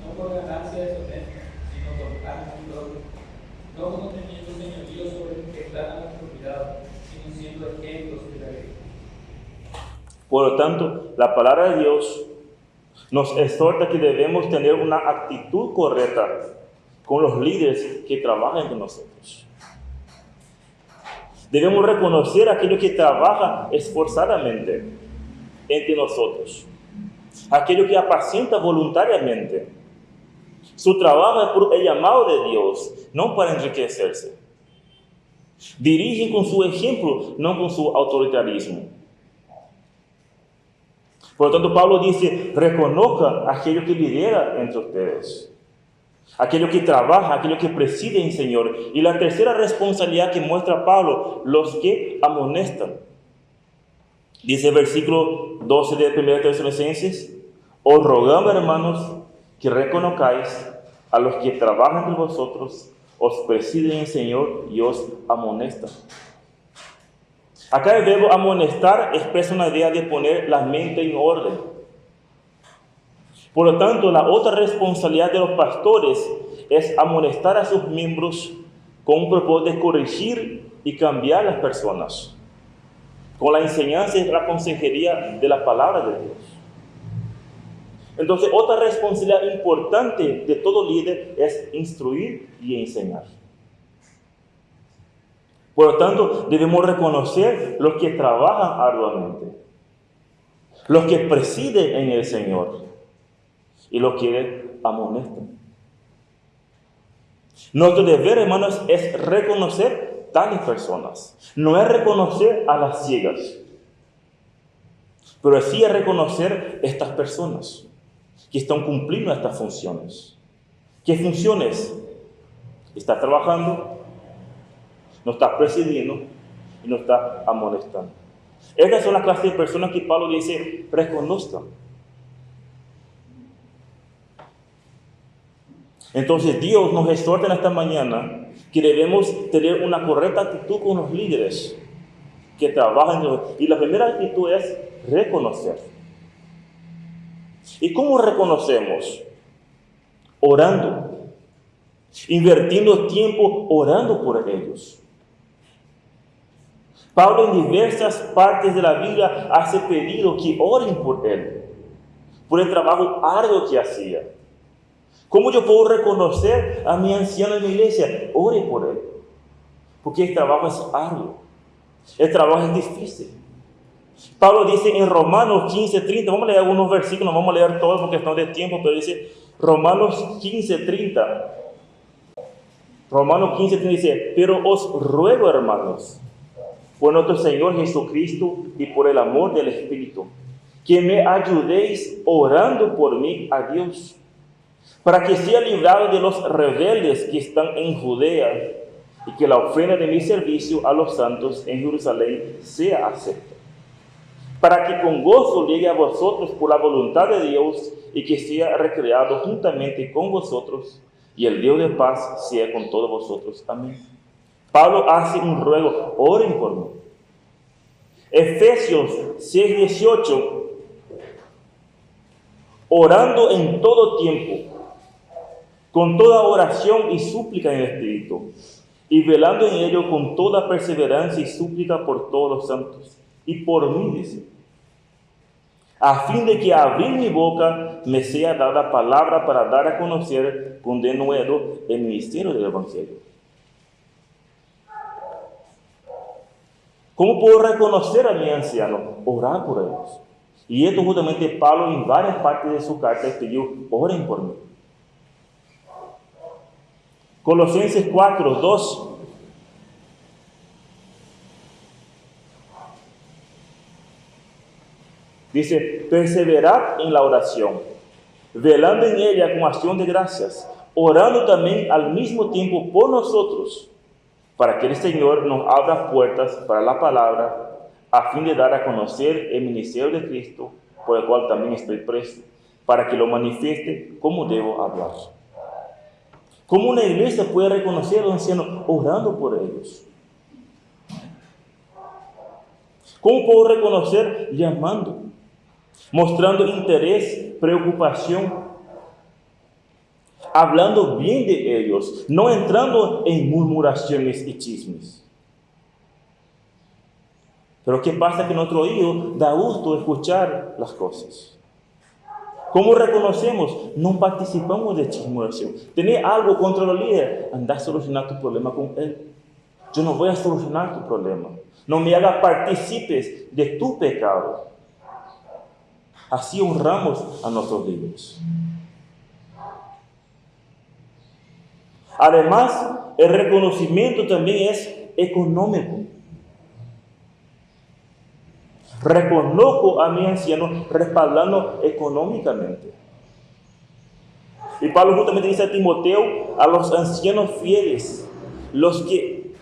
no por ganancia deshonesta, sino por carne y gloria, no como teniendo señorío sobre los que están a nuestro cuidado, sino siendo ejemplos de la grey. Por lo tanto, la palabra de Dios nos exhorta que debemos tener una actitud correcta con los líderes que trabajan con nosotros. Debemos reconocer a aquellos que trabajan esforzadamente entre nosotros, aquellos que apacientan voluntariamente. Su trabajo es por el llamado de Dios, no para enriquecerse. Dirigen con su ejemplo, no con su autoritarismo. Por lo tanto, Pablo dice, reconozca a aquellos que lideran entre ustedes, aquellos que trabajan, aquellos que presiden, Señor. Y la tercera responsabilidad que muestra Pablo, los que amonestan. Dice el versículo 12 de 1 Tesalonicenses, os rogamos, hermanos, que reconozcáis a los que trabajan entre vosotros, os presiden el Señor y os amonestan. Acá el verbo amonestar expresa una idea de poner la mente en orden. Por lo tanto, la otra responsabilidad de los pastores es amonestar a sus miembros con un propósito de corregir y cambiar las personas, con la enseñanza y la consejería de la palabra de Dios. Entonces, otra responsabilidad importante de todo líder es instruir y enseñar. Por lo tanto, debemos reconocer los que trabajan arduamente, los que presiden en el Señor y los que amonestan. Nuestro deber, hermanos, es reconocer tales personas. No es reconocer a las ciegas, pero sí es reconocer estas personas que están cumpliendo estas funciones. ¿Qué funciones? Está trabajando, no está presidiendo y no está amonestando. Estas son las clases de personas que Pablo dice, reconozcan. Entonces Dios nos exhorta en esta mañana que debemos tener una correcta actitud con los líderes que trabajan. Y la primera actitud es reconocer. ¿Y cómo reconocemos? Orando. Invirtiendo tiempo orando por ellos. Pablo en diversas partes de la Biblia hace pedido que oren por él, por el trabajo arduo que hacía. ¿Cómo yo puedo reconocer a mi anciano en mi iglesia? Ore por él, porque el trabajo es arduo. El trabajo es difícil. Pablo dice en Romanos 15:30, vamos a leer algunos versículos, no vamos a leer todos porque estamos de tiempo, pero dice Romanos 15:30. Romanos 15:30 dice, pero os ruego, hermanos, por nuestro Señor Jesucristo y por el amor del Espíritu, que me ayudéis orando por mí a Dios, para que sea librado de los rebeldes que están en Judea, y que la ofrenda de mi servicio a los santos en Jerusalén sea acepta, para que con gozo llegue a vosotros por la voluntad de Dios, y que sea recreado juntamente con vosotros, y el Dios de paz sea con todos vosotros. Amén. Pablo hace un ruego, oren por mí. Efesios 6:18, orando en todo tiempo, con toda oración y súplica en el Espíritu, y velando en ello con toda perseverancia y súplica por todos los santos, y por mí, dice, a fin de que abrir mi boca me sea dada palabra para dar a conocer con denuedo el ministerio del Evangelio. ¿Cómo puedo reconocer a mi anciano? Orar por ellos. Y esto justamente Pablo en varias partes de su carta pidió, oren por mí. Colosenses 4:2. Dice, perseverad en la oración, velando en ella con acción de gracias, orando también al mismo tiempo por nosotros, para que el Señor nos abra puertas para la palabra, a fin de dar a conocer el ministerio de Cristo, por el cual también estoy preso, para que lo manifieste como debo hablar. ¿Cómo una iglesia puede reconocer a los ancianos? Orando por ellos. ¿Cómo puedo reconocer? Llamando, mostrando interés, preocupación, hablando bien de ellos, no entrando en murmuraciones y chismes. Pero ¿qué pasa? Que nuestro oído da gusto escuchar las cosas. ¿Cómo reconocemos? No participamos de chismuración. ¿Tenés algo contra el líder? Anda a solucionar tu problema con él. Yo no voy a solucionar tu problema. No me hagas partícipes de tu pecado. Así honramos a nuestros líderes. Además, el reconocimiento también es económico. Reconozco a mi anciano respaldando económicamente. Y Pablo justamente dice a Timoteo, a los ancianos fieles, los que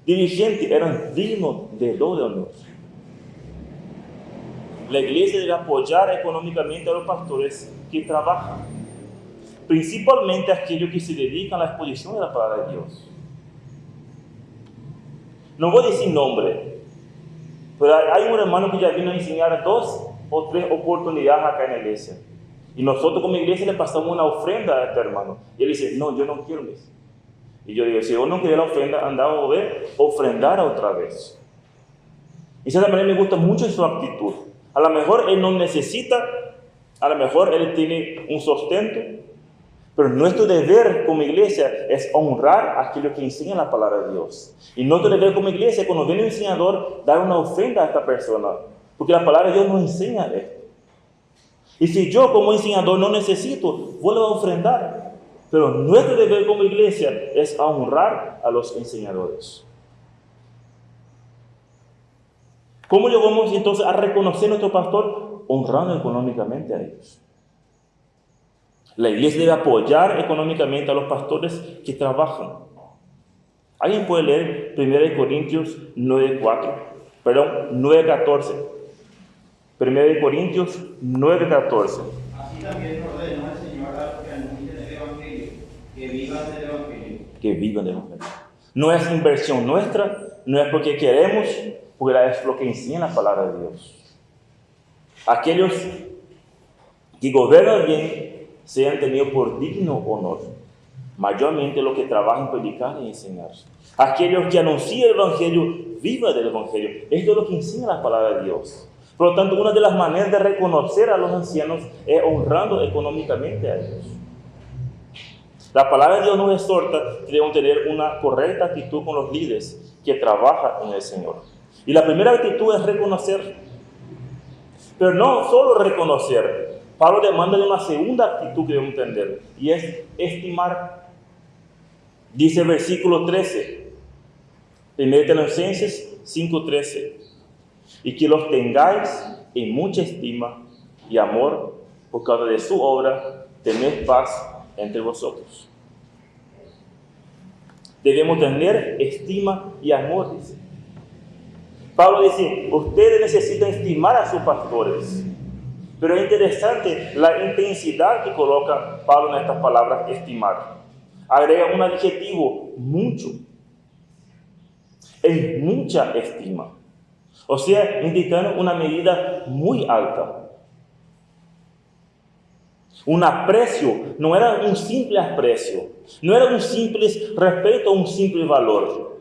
dirigentes eran dignos de doble honor. La iglesia debe apoyar económicamente a los pastores que trabajan, principalmente aquellos que se dedican a la exposición de la palabra de Dios. No voy a decir nombre, pero hay un hermano que ya vino a enseñar 2 o 3 oportunidades acá en la iglesia. Y nosotros como iglesia le pasamos una ofrenda a este hermano. Y él dice, no, yo no quiero eso. Y yo digo, si yo no quería la ofrenda, andaba a volver, ofrendar otra vez. Y de esa manera me gusta mucho su actitud. A lo mejor él no necesita, a lo mejor él tiene un sustento, pero nuestro deber como iglesia es honrar a aquellos que enseñan la palabra de Dios. Y nuestro deber como iglesia, cuando viene un enseñador, dar una ofrenda a esta persona, porque la palabra de Dios nos enseña esto. Y si yo como enseñador no necesito, vuelvo a ofrendar. Pero nuestro deber como iglesia es honrar a los enseñadores. ¿Cómo llegamos entonces a reconocer a nuestro pastor? Honrando económicamente a ellos. La iglesia debe apoyar económicamente a los pastores que trabajan. ¿Alguien puede leer 1 Corintios 9:14? 1 Corintios 9:14. Así también ordenó el Señor a los que anuncian el Evangelio, que vivan del Evangelio. Que vivan del Evangelio. No es inversión nuestra, no es porque queremos, porque es lo que enseña la palabra de Dios. Aquellos que gobiernan bien sean tenidos por digno honor, mayormente los que trabajan en predicar y enseñar. Aquellos que anuncian el Evangelio, vivan del Evangelio. Esto es lo que enseña la palabra de Dios. Por lo tanto, una de las maneras de reconocer a los ancianos es honrando económicamente a ellos. La palabra de Dios nos exhorta que debemos tener una correcta actitud con los líderes que trabajan en el Señor. Y la primera actitud es reconocer. Pero no solo reconocer. Pablo demanda de una segunda actitud que debemos entender, y es estimar. Dice el versículo 13, 1 Tesalonicenses 5:13, y que los tengáis en mucha estima y amor por causa de su obra, tened paz entre vosotros. Debemos tener estima y amor, dice. Pablo dice, ustedes necesitan estimar a sus pastores. Pero es interesante la intensidad que coloca Pablo en estas palabras, estimar. Agrega un adjetivo, mucho. En mucha estima. O sea, indicando una medida muy alta. Un aprecio, no era un simple aprecio, no era un simple respeto o un simple valor,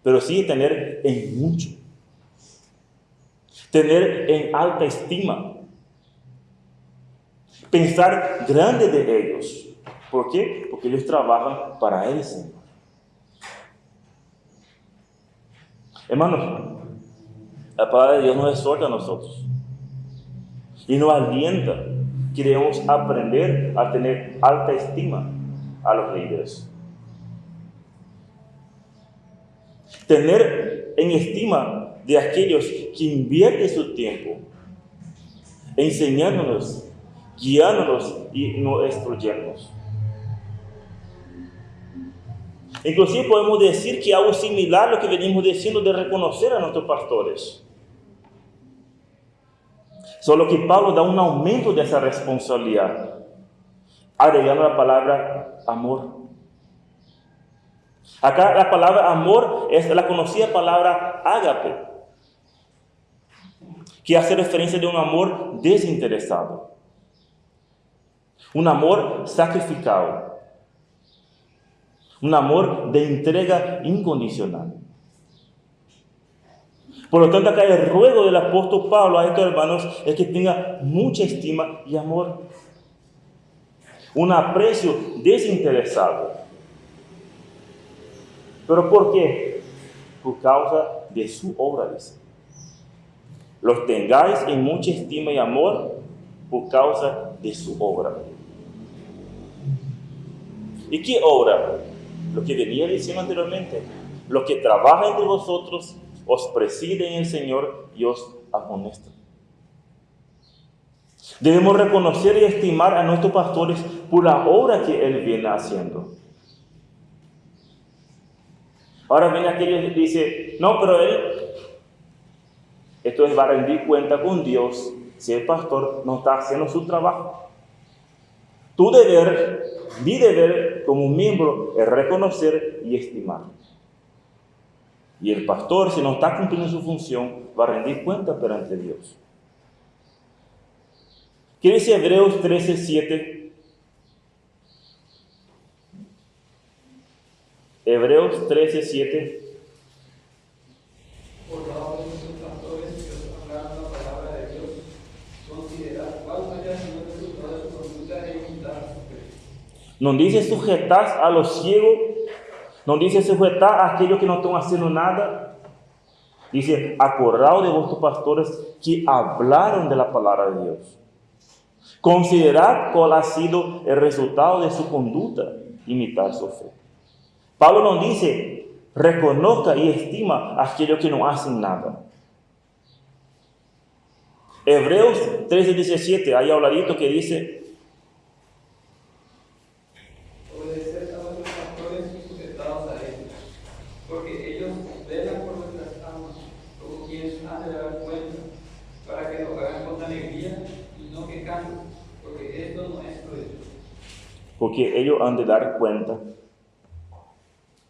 pero sí tener en mucho, tener en alta estima, pensar grande de ellos. ¿Por qué? Porque ellos trabajan para el Señor. Hermanos, la palabra de Dios nos exhorta a nosotros y nos alienta que debemos aprender a tener alta estima a los líderes. Tener en estima de aquellos que invierten su tiempo enseñándonos, guiándonos y no instruyéndonos. Inclusive podemos decir que algo similar a lo que venimos diciendo de reconocer a nuestros pastores. Solo que Pablo da un aumento de esa responsabilidad, agregando la palabra amor. Acá la palabra amor es la conocida palabra ágape, que hace referencia de un amor desinteresado, un amor sacrificado, un amor de entrega incondicional. Por lo tanto, acá el ruego del apóstol Pablo a estos hermanos es que tenga mucha estima y amor, un aprecio desinteresado. ¿Pero por qué? Por causa de su obra, dice. Los tengáis en mucha estima y amor por causa de su obra. ¿Y qué obra? Lo que venía diciendo anteriormente. Lo que trabaja entre vosotros, os preside en el Señor y os amonesta. Debemos reconocer y estimar a nuestros pastores por la obra que Él viene haciendo. Ahora viene aquellos que dicen, no, pero esto va a rendir cuenta con Dios si el pastor no está haciendo su trabajo. Tu deber, mi deber como miembro es reconocer y estimar. Y el pastor, si no está cumpliendo su función, va a rendir cuenta perante Dios. ¿Qué dice Hebreos 13:7? Hebreos 13:7. Por lado de nuestros pastores que os hablaron la palabra de Dios, considerad cuál haya sido el resultado de su conducta e imitar su fe. No dice sujetar a los ciegos, no dice sujetar a aquellos que no están haciendo nada. Dice, acordaos de vuestros pastores que hablaron de la palabra de Dios. Considerad cuál ha sido el resultado de su conducta, imitar su fe. Pablo nos dice, reconozca y estima a aquellos que no hacen nada. Hebreos 13:17, hay habladito que dice, Obedecer a nuestros pastores y sujetados a ellos, porque ellos velan por nuestras almas, como quienes han de dar cuenta, para que lo hagan con alegría y no quejando, porque esto no es prohibido. porque ellos han de dar cuenta.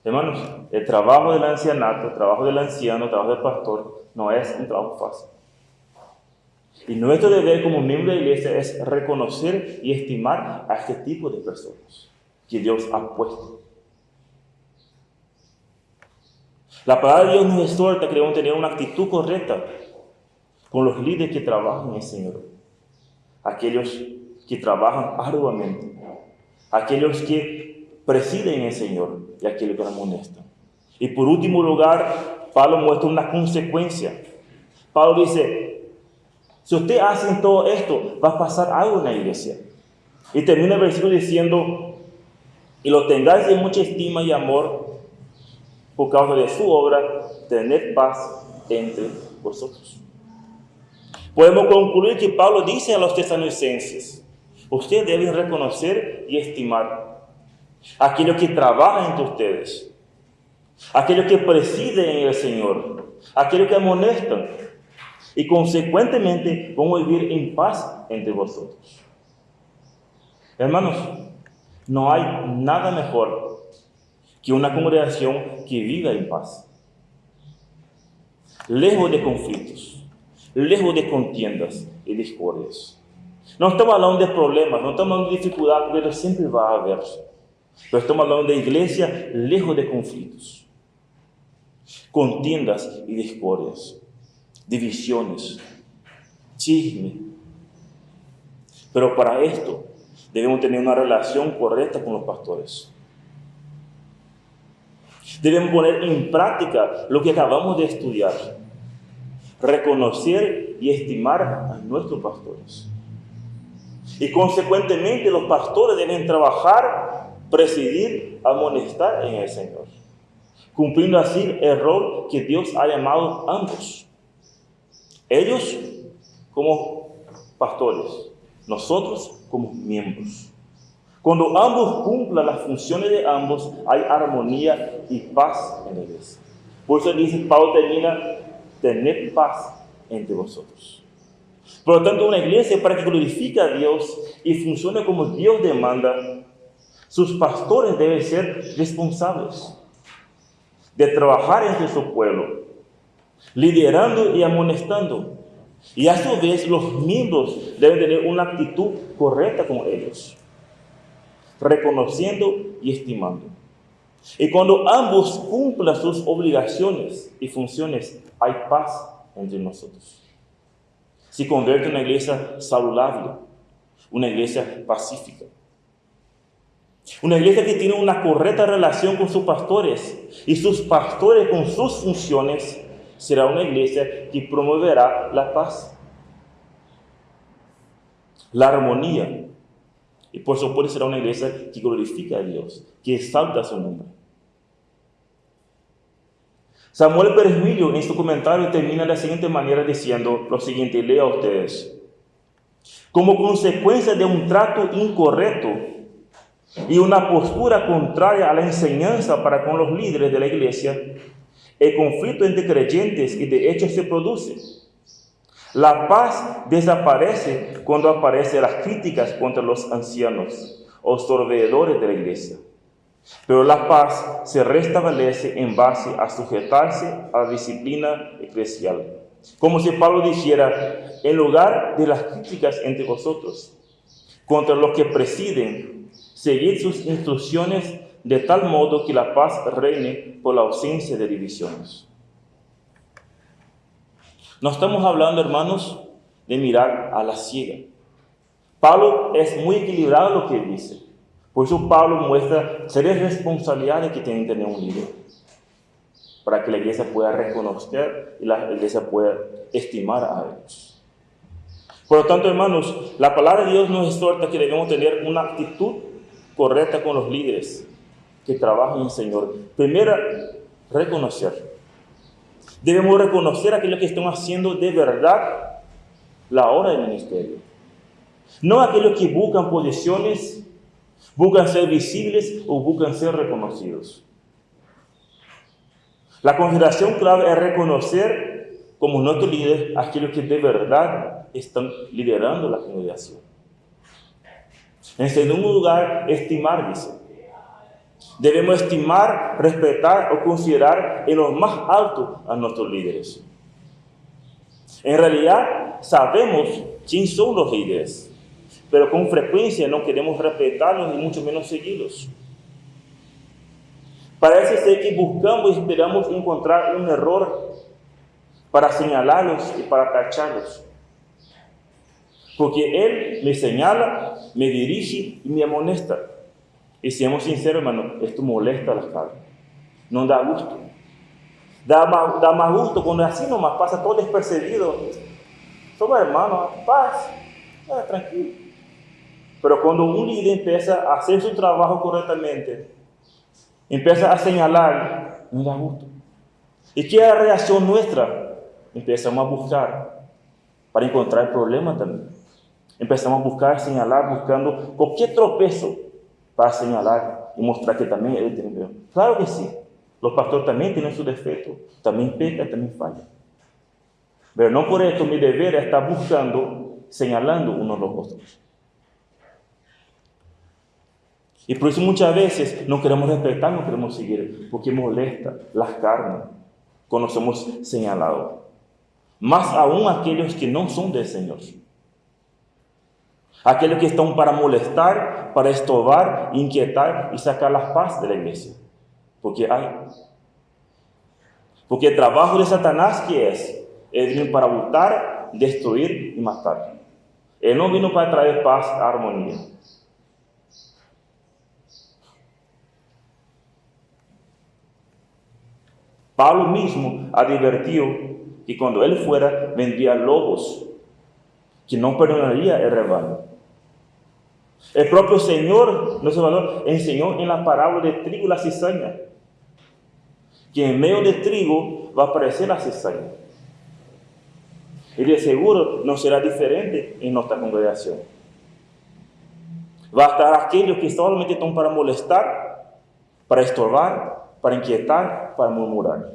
Hermanos, el trabajo del ancianato, el trabajo del anciano, el trabajo del pastor, no es un trabajo fácil. Y nuestro deber como miembro de la iglesia es reconocer y estimar a este tipo de personas que Dios ha puesto. La palabra de Dios nos exhorta que debemos tener una actitud correcta con los líderes que trabajan en el Señor. Aquellos que trabajan arduamente. Aquellos que presiden el Señor y aquellos que nos amonestan. Y por último lugar, Pablo muestra una consecuencia. Pablo dice, si ustedes hacen todo esto, va a pasar algo en la iglesia. Y termina el versículo diciendo, y lo tengáis en mucha estima y amor por causa de su obra, tened paz entre vosotros. Podemos concluir que Pablo dice a los tesalonicenses, ustedes deben reconocer y estimar a aquellos que trabajan entre ustedes, a aquellos que presiden en el Señor, a aquellos que amonestan, y consecuentemente vamos a vivir en paz entre vosotros. Hermanos, no hay nada mejor que una congregación que viva en paz, lejos de conflictos, lejos de contiendas y discordias. No estamos hablando de problemas, no estamos hablando de dificultades, porque siempre va a haber. Pero estamos hablando de iglesia lejos de conflictos, contiendas y discordias, divisiones, chisme. Pero para esto debemos tener una relación correcta con los pastores. Debemos poner en práctica lo que acabamos de estudiar. Reconocer y estimar a nuestros pastores. Y consecuentemente los pastores deben trabajar, presidir, amonestar en el Señor, cumpliendo así el rol que Dios ha llamado a ambos. Ellos como pastores, nosotros como miembros. Cuando ambos cumplan las funciones de ambos, hay armonía y paz en la iglesia. Por eso dice, Pablo termina, tened paz entre vosotros. Por lo tanto, una iglesia, para que glorifique a Dios y funcione como Dios demanda, sus pastores deben ser responsables de trabajar entre su pueblo, liderando y amonestando. Y a su vez, los miembros deben tener una actitud correcta con ellos, reconociendo y estimando. Y cuando ambos cumplan sus obligaciones y funciones, hay paz entre nosotros. Se convierte en una iglesia saludable, una iglesia pacífica. Una iglesia que tiene una correcta relación con sus pastores y sus pastores con sus funciones, será una iglesia que promoverá la paz, la armonía. Y por supuesto será una iglesia que glorifica a Dios, que exalta su nombre. Samuel Pérez Millo en su comentario termina de la siguiente manera diciendo lo siguiente, leo a ustedes. Como consecuencia de un trato incorrecto y una postura contraria a la enseñanza para con los líderes de la iglesia, el conflicto entre creyentes y de hecho se produce. La paz desaparece cuando aparecen las críticas contra los ancianos o sorvedores de la iglesia. Pero la paz se restablece en base a sujetarse a la disciplina eclesial. Como si Pablo dijera, en lugar de las críticas entre vosotros, contra los que presiden, seguid sus instrucciones de tal modo que la paz reine por la ausencia de divisiones. No estamos hablando, hermanos, de mirar a la ciega. Pablo es muy equilibrado en lo que dice. Por eso Pablo muestra 3 responsabilidades que tiene que tener un líder, para que la iglesia pueda reconocer y la iglesia pueda estimar a ellos. Por lo tanto, hermanos, la palabra de Dios nos exhorta que debemos tener una actitud correcta con los líderes que trabajan en el Señor. Primero, reconocer. Debemos reconocer a aquellos que están haciendo de verdad la obra del ministerio. No aquellos que buscan posiciones, buscan ser visibles o buscan ser reconocidos. La consideración clave es reconocer como nuestro líder a aquellos que de verdad están liderando la congregación. En segundo lugar, estimar, dice. Debemos estimar, respetar o considerar en lo más alto a nuestros líderes. En realidad, sabemos quién son los líderes, pero con frecuencia no queremos respetarlos ni mucho menos seguirlos. Parece ser que buscamos y esperamos encontrar un error para señalarlos y para tacharlos. Porque Él me señala, me dirige y me amonesta. Y seamos sinceros, hermano, esto molesta a la carne. No da gusto. Da más gusto cuando así nomás pasa todo despercibido. Somos hermanos, paz, tranquilo. Pero cuando un líder empieza a hacer su trabajo correctamente, empieza a señalar, no da gusto. ¿Y qué es la reacción nuestra? Empezamos a buscar para encontrar problemas también. Empezamos a buscar, señalar, buscando cualquier tropezo para señalar y mostrar que también él tiene problema. Claro que sí. Los pastores también tienen su defecto, también pecan, también fallan. Pero no por esto mi deber es estar buscando, señalando unos a los otros. Y por eso muchas veces no queremos respetar, no queremos seguir, porque molesta las carnes cuando somos señalados. Más aún aquellos que no son del Señor. Aquellos que están para molestar, para estorbar, inquietar y sacar la paz de la iglesia. Porque el trabajo de Satanás, ¿qué es? Él vino para hurtar, destruir y matar. Él no vino para traer paz, armonía. Pablo mismo advirtió que cuando él fuera, vendría lobos, que no perdonaría el rebaño. El propio Señor, nuestro Salvador, enseñó en la parábola de trigo y la cizaña, que en medio del trigo va a aparecer la cizaña. Y de seguro no será diferente en nuestra congregación. Va a estar aquellos que solamente están para molestar, para estorbar, para inquietar, para murmurar.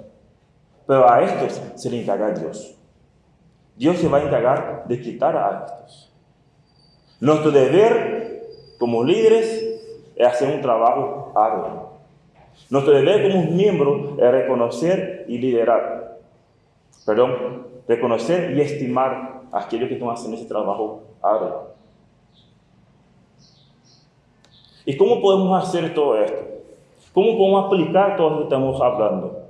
Pero a estos se le encarga Dios. Dios se va a encargar de quitar a estos. Nuestro deber como líderes es hacer un trabajo arduo. Nuestro deber como miembros es reconocer y liderar. Reconocer y estimar a aquellos que están haciendo ese trabajo arduo. ¿Y cómo podemos hacer todo esto? ¿Cómo podemos aplicar todo lo que estamos hablando?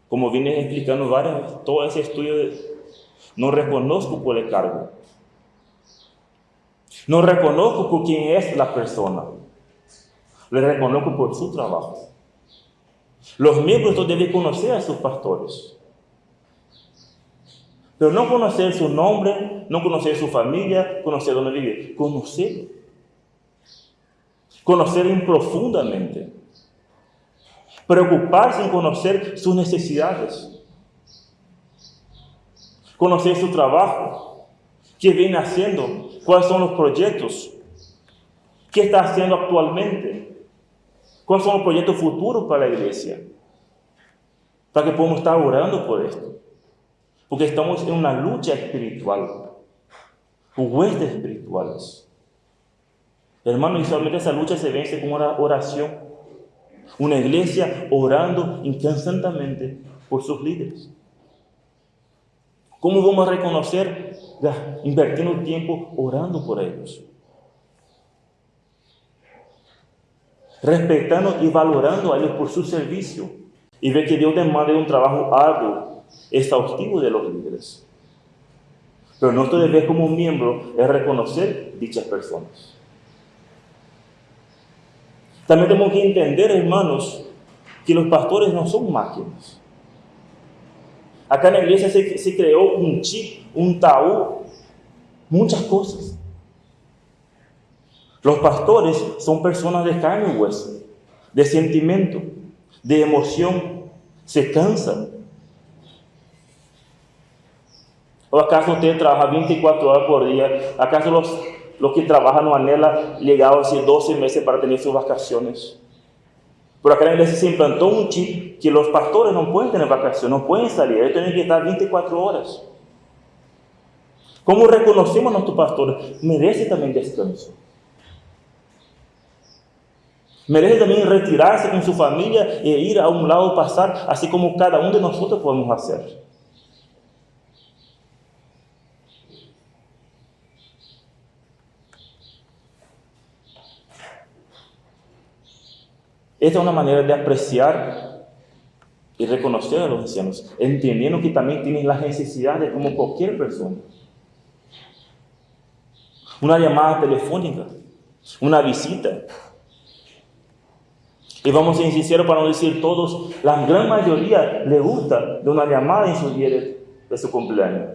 Como vine explicando varias veces, todo ese estudio no reconozco por el cargo. No reconozco por quién es la persona. Le reconozco por su trabajo. Los miembros deben conocer a sus pastores. Pero no conocer su nombre, no conocer su familia, conocer dónde vive. Conocerlo. Conocerlo profundamente. Preocuparse en conocer sus necesidades. Conocer su trabajo. ¿Qué viene haciendo? ¿Cuáles son los proyectos? ¿Qué está haciendo actualmente? ¿Cuáles son los proyectos futuros para la iglesia? Para que podamos estar orando por esto. Porque estamos en una lucha espiritual. Huestes espirituales. Hermano, y solamente esa lucha se vence con una oración. Una iglesia orando incansantemente por sus líderes. ¿Cómo vamos a reconocer? Invirtiendo tiempo orando por ellos. Respetando y valorando a ellos por su servicio. Y ver que Dios demanda un trabajo arduo, exhaustivo de los líderes. Pero nuestro deber como miembro es reconocer dichas personas. También tenemos que entender, hermanos, que los pastores no son máquinas. Acá en la iglesia se creó un chip, un tabú, muchas cosas. Los pastores son personas de carne y hueso, de sentimiento, de emoción, se cansan. ¿O acaso usted trabaja 24 horas por día? ¿Acaso los que trabajan no anhelan llegar hace 12 meses para tener sus vacaciones? Pero acá en la iglesia se implantó un chip que los pastores no pueden tener vacaciones, no pueden salir, ellos tienen que estar 24 horas. ¿Cómo reconocemos a nuestros pastores? Merece también descanso. Merece también retirarse con su familia e ir a un lado pasar, así como cada uno de nosotros podemos hacer. Esta es una manera de apreciar y reconocer a los ancianos, entendiendo que también tienen las necesidades como cualquier persona. Una llamada telefónica, una visita. Y vamos a ser sinceros para no decir todos, la gran mayoría le gusta de una llamada en su día de su cumpleaños.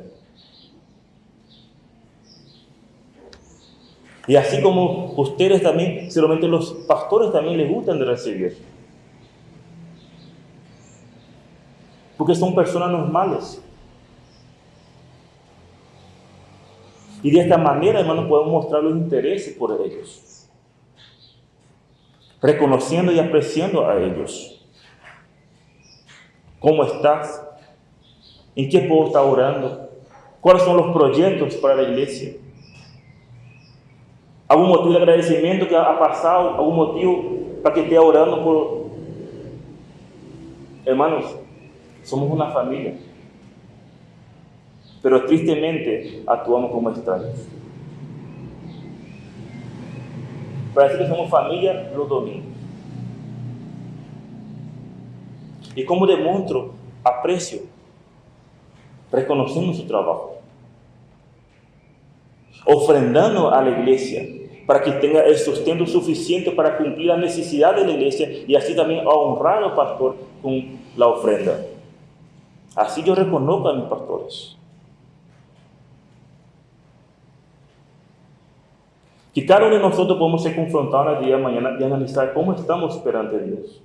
Y así como ustedes también, seguramente los pastores también les gustan de recibir. Porque son personas normales. Y de esta manera, hermanos, podemos mostrar los intereses por ellos. Reconociendo y apreciando a ellos. ¿Cómo estás? ¿En qué puedo estar orando? ¿Cuáles son los proyectos para la iglesia? ¿Algún motivo de agradecimiento que ha pasado? ¿Algún motivo para que esté orando por? Hermanos, somos una familia. Pero tristemente actuamos como extraños. Parece que somos familia los domingos. ¿Y cómo demuestro aprecio? Reconociendo su trabajo. Ofrendando a la iglesia para que tenga el sustento suficiente para cumplir las necesidades de la iglesia y así también honrar al pastor con la ofrenda. Así yo reconozco a mis pastores. Que cada uno de nosotros podemos ser confrontados el día de mañana y analizar cómo estamos perante Dios.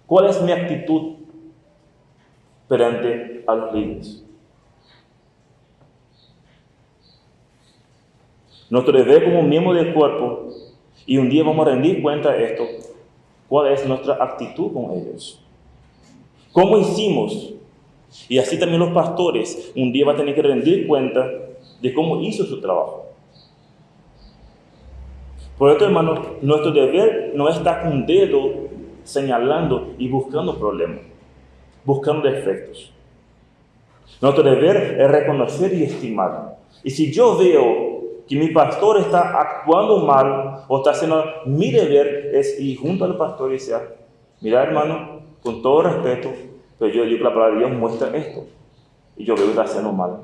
¿Cuál es mi actitud perante a los líderes? Nuestro deber como miembro del cuerpo, y un día vamos a rendir cuenta de esto, ¿cuál es nuestra actitud con ellos? ¿Cómo hicimos? Y así también los pastores un día van a tener que rendir cuenta de cómo hizo su trabajo. Por esto, hermanos, nuestro deber no es estar con un dedo señalando y buscando problemas, buscando defectos. Nuestro deber es reconocer y estimar. Y si yo veo que mi pastor está actuando mal o está haciendo mi deber, es ir junto al pastor y decir: mira, hermano, con todo respeto, pero yo digo que la palabra de Dios muestra esto y yo veo que está haciendo mal.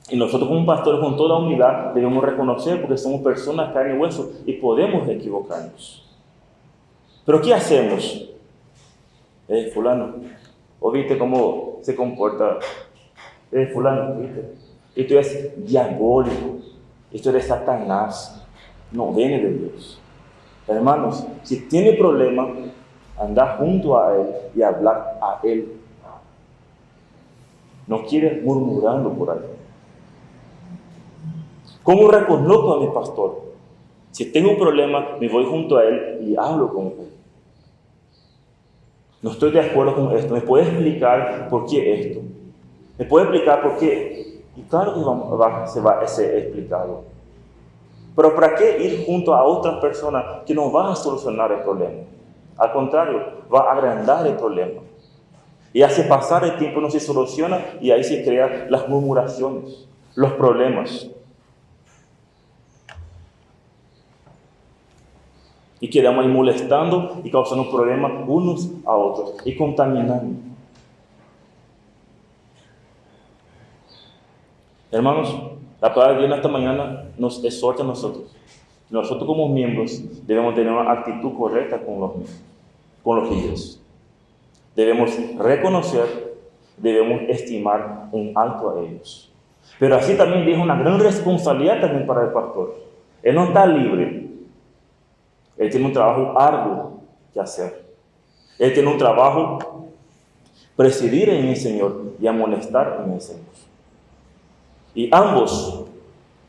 Y nosotros como pastores, con toda humildad, debemos reconocer, porque somos personas, carne y hueso, y podemos equivocarnos. Pero ¿qué hacemos? Fulano, ¿o viste cómo se comporta? Fulano, ¿viste? Esto es diabólico, esto es de Satanás, no viene de Dios. Hermanos, si tiene problema, anda junto a él y hablar a él. No quiere murmurando por ahí. ¿Cómo reconozco a mi pastor? Si tengo un problema, me voy junto a él y hablo con él. No estoy de acuerdo con esto. ¿Me puede explicar por qué esto? ¿Me puede explicar por qué? Y claro que se va a ser explicado. Pero ¿para qué ir junto a otras personas que no van a solucionar el problema? Al contrario, va a agrandar el problema. Y hace pasar el tiempo, no se soluciona y ahí se crean las murmuraciones, los problemas. Y quedamos ahí molestando y causando problemas unos a otros y contaminando. Hermanos, la palabra de Dios en esta mañana nos exhorta a nosotros. Nosotros como miembros debemos tener una actitud correcta con los líderes. Debemos reconocer, debemos estimar en alto a ellos. Pero así también deja una gran responsabilidad también para el pastor. Él no está libre. Él tiene un trabajo arduo que hacer. Él tiene un trabajo presidir en el Señor y amonestar en el Señor. Y ambos,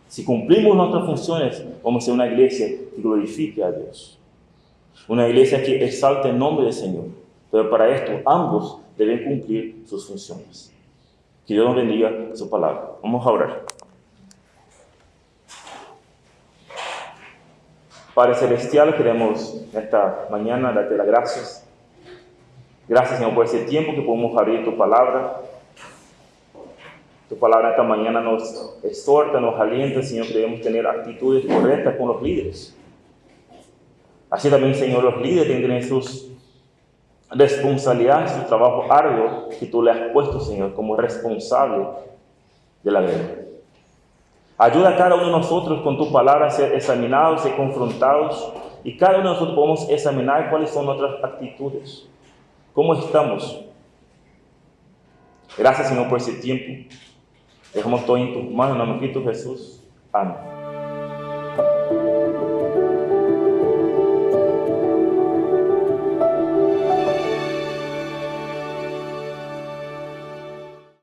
si cumplimos nuestras funciones, vamos a ser una iglesia que glorifique a Dios. Una iglesia que exalte el nombre del Señor. Pero para esto, ambos deben cumplir sus funciones. Que Dios nos bendiga su palabra. Vamos a orar. Padre Celestial, queremos esta mañana darte las gracias. Gracias, Señor, por ese tiempo que podemos abrir tu palabra. Tu palabra esta mañana nos exhorta, nos alienta, Señor, que debemos tener actitudes correctas con los líderes. Así también, Señor, los líderes tienen que tener sus responsabilidades, su trabajo arduo que tú le has puesto, Señor, como responsable de la guerra. Ayuda a cada uno de nosotros con tu palabra a ser examinados, ser confrontados, y cada uno de nosotros podemos examinar cuáles son nuestras actitudes, cómo estamos. Gracias, Señor, por ese tiempo. Dejamos todo en tus manos, en el nombre de Cristo Jesús. Amén.